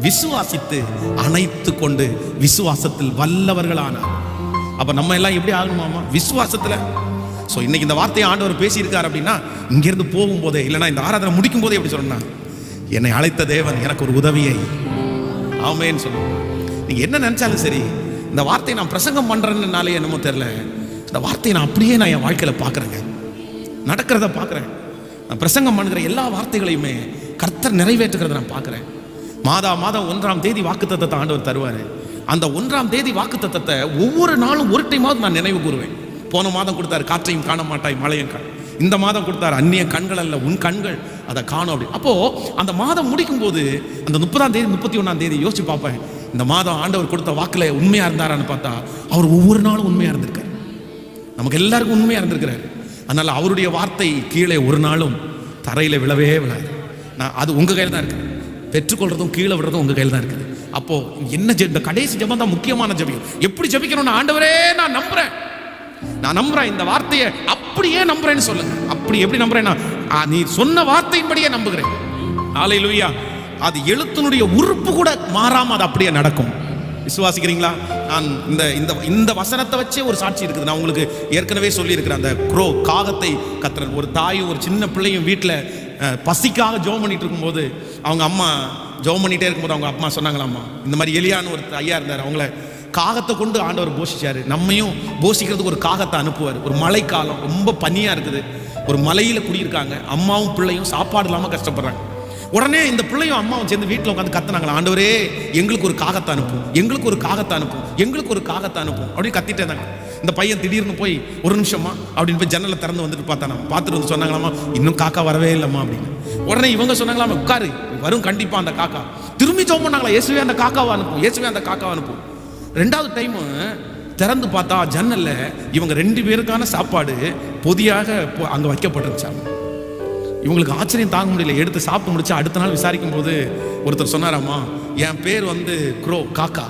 விசுவாசித்து அணைத்து கொண்டு விசுவாசத்தில் வல்லவர்களானார். அப்ப நம்ம எல்லாம் எப்படி ஆகணுமாமா? விசுவாசத்துல. ஸோ இன்னைக்கு இந்த வார்த்தையை ஆண்டவர் பேசியிருக்கார் அப்படின்னா, இங்கிருந்து போகும்போதே, இல்லைன்னா இந்த ஆராதனை முடிக்கும் போதே எப்படி சொல்லணும்னா, என்னை அழைத்த தேவன் எனக்கு ஒரு உதவியை ஆமேன்னு சொல்லுவோம். நீங்க என்ன நினைச்சாலும் சரி, இந்த வார்த்தையை நான் பிரசங்கம் பண்றேன்னாலே என்னமோ தெரியல, இந்த வார்த்தையை நான் அப்படியே நான் என் வாழ்க்கையில பார்க்குறேங்க, நடக்கிறத பார்க்குறேன். நான் பிரசங்கம் பண்ணுகிற எல்லா வார்த்தைகளையுமே கர்த்தர் நிறைவேற்றுகிறத நான் பார்க்குறேன். மாதம் 1ஆம் தேதி வாக்குத்தத்தத்தை ஆண்டவர் தருவார். அந்த 1ஆம் தேதி வாக்குத்தத்தத்தை ஒவ்வொரு நாளும் ஒரு டைமாவது நான் நினைவு கூறுவேன். போன மாதம் கொடுத்தாரு, காற்றையும் காண மாட்டாய் மழையும் காண. இந்த மாதம் கொடுத்தாரு, அந்நிய கண்கள் அல்ல உன் கண்கள் அதை காணும் அப்படி. அப்போ அந்த மாதம் முடிக்கும் போது அந்த 30ஆம் தேதி 31ஆம் தேதி யோசிச்சு பார்ப்பேன், இந்த மாதம் ஆண்டவர் கொடுத்த வாக்குல உண்மையா இருந்தாரான்னு பார்த்தா அவர் ஒவ்வொரு நாளும் உண்மையா இருந்திருக்காரு. நமக்கு எல்லாருக்கும் உண்மையா இருந்திருக்கிறாரு. அதனால அவருடைய வார்த்தை கீழே ஒரு நாளும் தரையில விழவே விழாது. நான் அது உங்க கையில் தான் இருக்கு, பெற்றுக்கொள்றதும் கீழே விடுறதும் உங்க கையில் தான் இருக்குது. அப்போ என்ன இந்த கடைசி ஜெபம் தான் முக்கியமான ஜெபம். எப்படி ஜெபிக்கணும்னு, ஆண்டவரே நான் நம்புறேன், நான் நம்புறேன், இந்த வார்த்தையை அப்படியே நம்புறேன்னு சொல்லுங்க. அப்படி எப்படி நம்புறேன்னா, நீ சொன்ன வார்த்தையின்படியே நம்புகிறேன். ஹல்லேலூயா. அது எழுத்தினுடைய உறுப்பு கூட மாறாம அது அப்படியே நடக்கும். விசுவாசிக்கிறீங்களா? நான் இந்த வசனத்தை வச்சே ஒரு சாட்சி இருக்குது. நான் உங்களுக்கு ஏற்கனவே சொல்லியிருக்கிறேன். அந்த காகத்தை கத்துறேன். ஒரு தாயும் ஒரு சின்ன பிள்ளையும் வீட்டில் பசிக்காக ஜெபம் பண்ணிட்டு இருக்கும்போது, அவங்க அம்மா ஜெபம் பண்ணிட்டே இருக்கும்போது அவங்க அம்மா சொன்னாங்களாம்மா, இந்த மாதிரி எலியான்னு ஒரு ஐயா இருந்தார், அவங்கள காகத்தை கொண்டு ஆண்டவர் போஷிச்சாரு, நம்மையும் போஷிக்கிறதுக்கு ஒரு காகத்தை அனுப்புவார். ஒரு மழைக்காலம், ரொம்ப பனியா இருக்குது, ஒரு மலையில குடியிருக்காங்க, அம்மாவும் பிள்ளையும் சாப்பாடு இல்லாமல் கஷ்டப்படுறாங்க. உடனே இந்த பிள்ளையும் அம்மாவும் சேர்ந்து வீட்டில் உட்காந்து கத்துனாங்களா, ஆண்டவரே எங்களுக்கு ஒரு காகத்தை அனுப்பும், எங்களுக்கு ஒரு காகத்தை அனுப்பும், எங்களுக்கு ஒரு காகத்தை அனுப்பும் அப்படின்னு கத்திட்டே இருந்தாங்க. இந்த பையன் திடீர்னு போய் ஒரு நிமிஷமா அப்படின்னு போய் ஜன்னலை திறந்து வந்துட்டு பார்த்தானா, பார்த்துட்டு வந்து சொன்னாங்களாமா, இன்னும் காக்கா வரவே இல்லைம்மா அப்படின்னு. உடனே இவங்க சொன்னாங்களாமா, உட்காரு வரும் கண்டிப்பா அந்த காக்கா. திரும்பி ஜெபம் பண்ணாங்களா, இயேசுவே அந்த காக்காவை அனுப்பும், இயேசுவே அந்த காக்காவை அனுப்பும். ரெண்டாவது டைம் திறந்து பார்த்தா ஜன்னல்ல இவங்க 2 பேருக்கான சாப்பாடு பொதியாக அங்க வைக்கப்பட்டிருச்சாங்க. இவங்களுக்கு ஆச்சரியம் தாங்க முடியல. எடுத்து சாப்பிட்டு முடிச்சு அடுத்த நாள் விசாரிக்கும் போது ஒருத்தர் சொன்னாராமா, என் பேர் வந்து க்ரோ, காக்கா,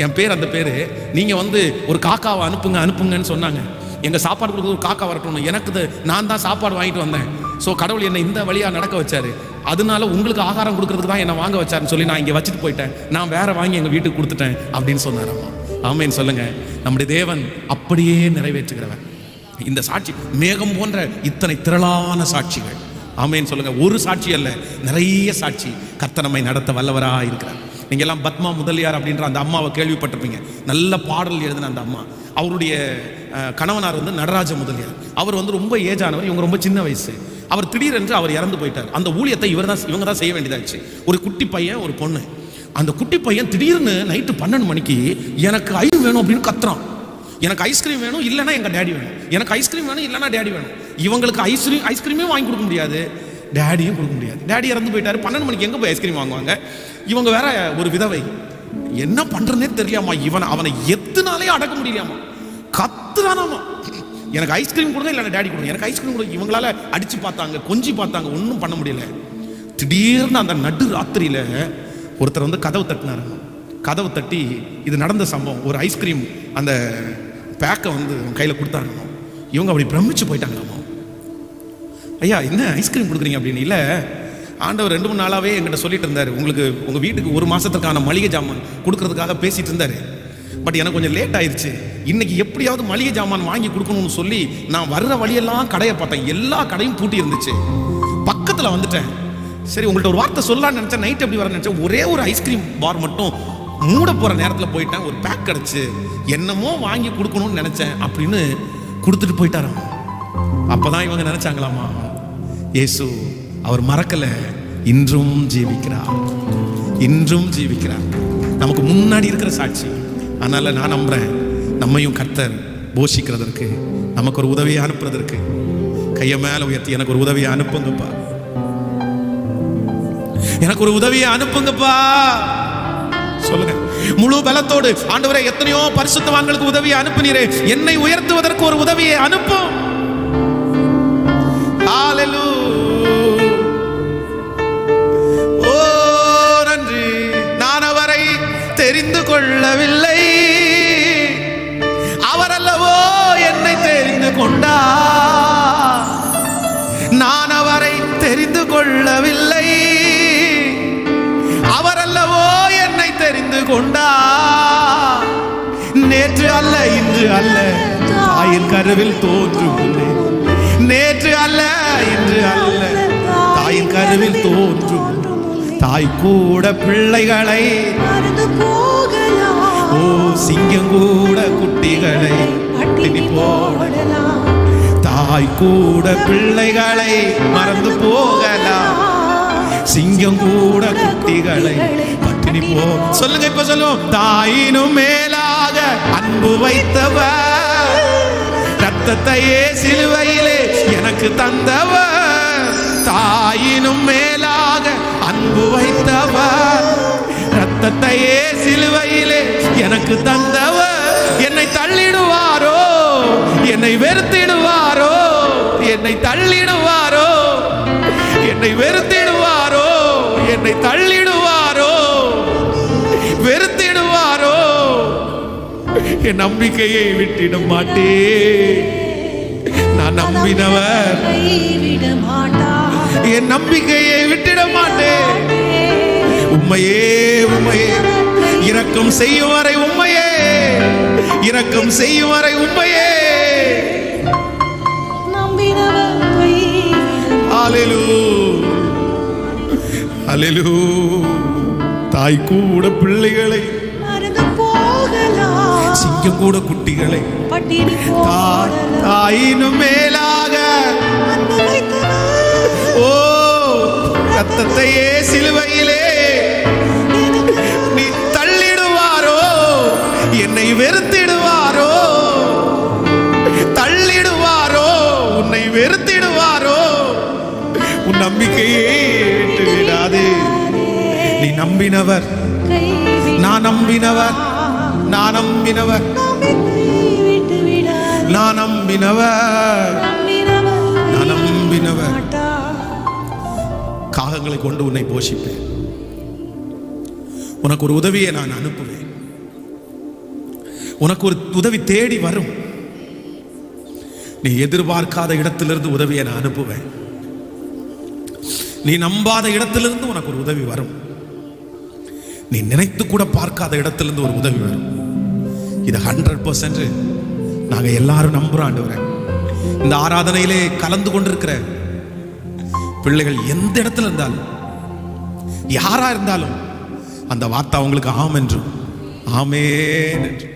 என் பேர் அந்த பேரு, நீங்க வந்து ஒரு காக்காவை அனுப்புங்க அனுப்புங்கன்னு சொன்னாங்க. எங்க சாப்பாடு கொடுக்குறது ஒரு காக்கா வரட்டும், எனக்கு நான் தான் சாப்பாடு வாங்கிட்டு வந்தேன். ஸோ கடவுள் என்னை இந்த வழியா நடக்க வச்சாரு, அதனால உங்களுக்கு ஆகாரம் கொடுக்கறதுக்கு தான் என்னை வாங்க வச்சாருன்னு சொல்லி நான் இங்கே வச்சுட்டு போயிட்டேன், நான் வேற வாங்கி எங்க வீட்டுக்கு கொடுத்துட்டேன் அப்படின்னு சொன்னாராமா. ஆமேன்னு சொல்லுங்க. நம்முடைய தேவன் அப்படியே நிறைவேற்றுகிறவன். இந்த சாட்சி மேகம் போன்ற இத்தனை திரளான சாட்சிகள். ஆமேன்னு சொல்லுங்க. ஒரு சாட்சி அல்ல, நிறைய சாட்சி. கர்த்தர் நம்மை நடத்த வல்லவராக இருக்கிறார். நீங்க எல்லாம் பத்மா முதலியார் அப்படின்ற அந்த அம்மாவை கேள்விப்பட்டிருப்பீங்க. நல்ல பாடல் எழுதின அந்த அம்மா. அவருடைய கணவனார் வந்து நடராஜ முதலியார். அவர் வந்து ரொம்ப ஏஜானவர், இவங்க ரொம்ப சின்ன வயசு. அவர் திடீரென்று அவர் இறந்து போயிட்டார். அந்த ஊழியத்தை இவங்க தான் செய்ய வேண்டியதாச்சு. ஒரு குட்டி பையன், ஒரு பொண்ணு. அந்த குட்டி பையன் திடீர்னு நைட்டு 12 மணிக்கு எனக்கு ஐஸ் வேணும் அப்படின்னு கத்துறான். எனக்கு ஐஸ்கிரீம் வேணும், இல்லைன்னா எங்க டேடி வேணும், எனக்கு ஐஸ்கிரீம் வேணும், இல்லைன்னா டேடி வேணும். இவங்களுக்கு ஐஸ்கிரீமே வாங்கி கொடுக்க முடியாது, டேடியும் கொடுக்க முடியாது. டேடி இறந்து போயிட்டாரு. 12 மணிக்கு எங்க போய் ஐஸ்கிரீம் வாங்குவாங்க? இவங்க வேற ஒரு விதவை. என்ன பண்றதுனே தெரியலாமா. அவனை எத்தனாலே அடக்க முடியலையாமா. கத்துறானாமா, எனக்கு ஐஸ்கிரீம் கொடுங்க, இல்லைன்னா டேடி கொடுங்க, எனக்கு ஐஸ்கிரீம் கொடுங்க. இவங்களால அடிச்சு பார்த்தாங்க, கொஞ்சி பார்த்தாங்க, ஒன்றும் பண்ண முடியல. திடீர்னு அந்த நடு ராத்திரியில ஒருத்தர் வந்து கதவு தட்டினாரு. கதவு தட்டி, இது நடந்த சம்பவம், ஒரு ஐஸ்கிரீம் அந்த பேக்கை வந்து கையில் கொடுத்தாங்க. இவங்க அப்படி பிரமிச்சு போயிட்டாங்களாமா. ஐயா என்ன ஐஸ்கிரீம் கொடுக்குறீங்க அப்படின்னு. இல்லை, ஆண்டவர் 2-3 நாளாவே என்கிட்ட சொல்லிட்டு இருந்தாரு, உங்களுக்கு உங்கள் வீட்டுக்கு 1 மாதத்துக்கான மளிகை ஜாமான் கொடுக்கறதுக்காக பேசிட்டு இருந்தாரு. பட் எனக்கு கொஞ்சம் லேட் ஆயிடுச்சு. இன்னைக்கு எப்படியாவது மளிகை ஜாமான் வாங்கி கொடுக்கணும்னு சொல்லி நான் வர்ற வழியெல்லாம் கடையை பார்த்தேன். எல்லா கடையும் பூட்டி இருந்துச்சு. பக்கத்தில் வந்துட்டேன். சரி உங்கள்கிட்ட ஒரு வார்த்தை சொல்லலாம்னு நினச்சேன். நைட் எப்படி வர நினச்சேன். ஒரே ஒரு ஐஸ்கிரீம் பார் மட்டும் மூட போகிற நேரத்தில் போயிட்டேன். ஒரு பேக் கிடச்சி, என்னமோ வாங்கி கொடுக்கணும்னு நினச்சேன் அப்படின்னு கொடுத்துட்டு போயிட்டாராம். அப்போதான் இவங்க நினச்சாங்களாமா, இயேசு அவர் மறக்கலை, இன்றும் ஜீவிக்கிறார், இன்றும் ஜீவிக்கிறார். நமக்கு முன்னாடி இருக்கிற சாட்சி. அதனால நான் நம்புறேன், நம்மையும் கர்த்தர் போஷிக்கிறதற்கு, நமக்கு ஒரு உதவியை அனுப்புறதற்கு. கையை மேல உயர்த்தி, எனக்கு ஒரு உதவியை அனுப்புங்கப்பா, எனக்கு ஒரு உதவியை அனுப்புங்கப்பா சொல்லுங்க. முழு பலத்தோடு, ஆண்டவரே எத்தனையோ பரிசுத்தவான்களுக்கு உதவியை அனுப்பினீரே, என்னை உயர்த்துவதற்கு ஒரு உதவியை அனுப்பும். ஹalleluya. ஓ நன்றி. நான் அவரை தெரிந்து கொள்ளவில்லை, அவர் அல்லவோ என்னை தெரிந்து கொண்டார். நான் அவரை தெரிந்து கொள்ளவில்லை, அவர் அல்லவோ என்னை தெரிந்து கொண்டார். நேற்று அல்ல இன்று அல்ல தாயின் கருவில் தோன்றும், நேற்று அல்ல இன்று அல்ல தாயின் கருவில் தோன்றும். தாய் கூட பிள்ளைகளை ஓ சிங்கம் கூட குட்டிகளை பட்டினி போடலாம். தாய் கூட பிள்ளைகளை மறந்து போகலாம், சிங்கம் கூட குட்டிகளை பட்டினி போ. சொல்லுங்க, இப்ப சொல்லுவோம். தாயினும் மேலாக அன்பு வைத்தவர், ரத்தத்தையே சிலுவையிலே எனக்கு தந்தவர். தாயினும் மேலாக அன்பு வைத்தவர், ரத்தத்தையே சிலுவையிலே எனக்கு தந்தவர். என்னை தள்ளிடுவாரோ, என்னை வெறுத்திடுவாரோ, என்னை தள்ளிடுவாரோ, என்னை வெறுத்திடுவாரோ, என்னை தள்ளிடுவாரோ, வெறுத்திடுவாரோ, என் நம்பிக்கையை விட்டிட மாட்டே. நான் நம்பினவர் என் நம்பிக்கையை விட்டிட மாட்டேன். உம்மையே உம்மையே இரக்கம் செய்யும் வரை, உம்மையே இரக்கம் செய்யும் வரை, உம்மையே. ஹalleluya, ஹalleluya. தாய் கூட பிள்ளைகளை மறந்து போகலாம், சிங்கம் கூட குட்டிகளை பட்டினி போடலாம். தாயினும் மேலாக அன்பு வைத்தவர், ஓ ரத்தத்தையே சிலுவையிலே நீ தள்ளிடுவாரோ, என்னை வெறுத்திடுவாரோ, தள்ளிடுவாரோ, உன்னை வெறுத்திடுவாரோ, உன் நம்பிக்கையே விட்டு விடாதே. நீ நம்பினவர், நான் நம்பினவர், நான் நம்பினவர், நான் நம்பினவர், நான் நம்பினவர். காகங்களை கொண்டு உன்னை போஷிப்பேன், உனக்கு ஒரு உதவியை நான் அனுப்புவேன், உனக்கு ஒரு உதவி தேடி வரும். நீ எதிர்பார்க்காத இடத்திலிருந்து உதவியை நான் அனுப்புவேன். நீ நம்பாத இடத்திலிருந்து உனக்கு ஒரு உதவி வரும். நீ நினைத்து கூட பார்க்காத இடத்திலிருந்து ஒரு உதவி வரும். இது 100% நாங்க எல்லாரும் நம்புறோம் ஆண்டவரே. இந்த ஆராதனையிலே கலந்து கொண்டிருக்கிற பிள்ளைகள் எந்த இடத்துல இருந்தாலும், யாரா இருந்தாலும், அந்த வார்த்தை அவங்களுக்கு ஆம் என்றும் ஆமென் என்று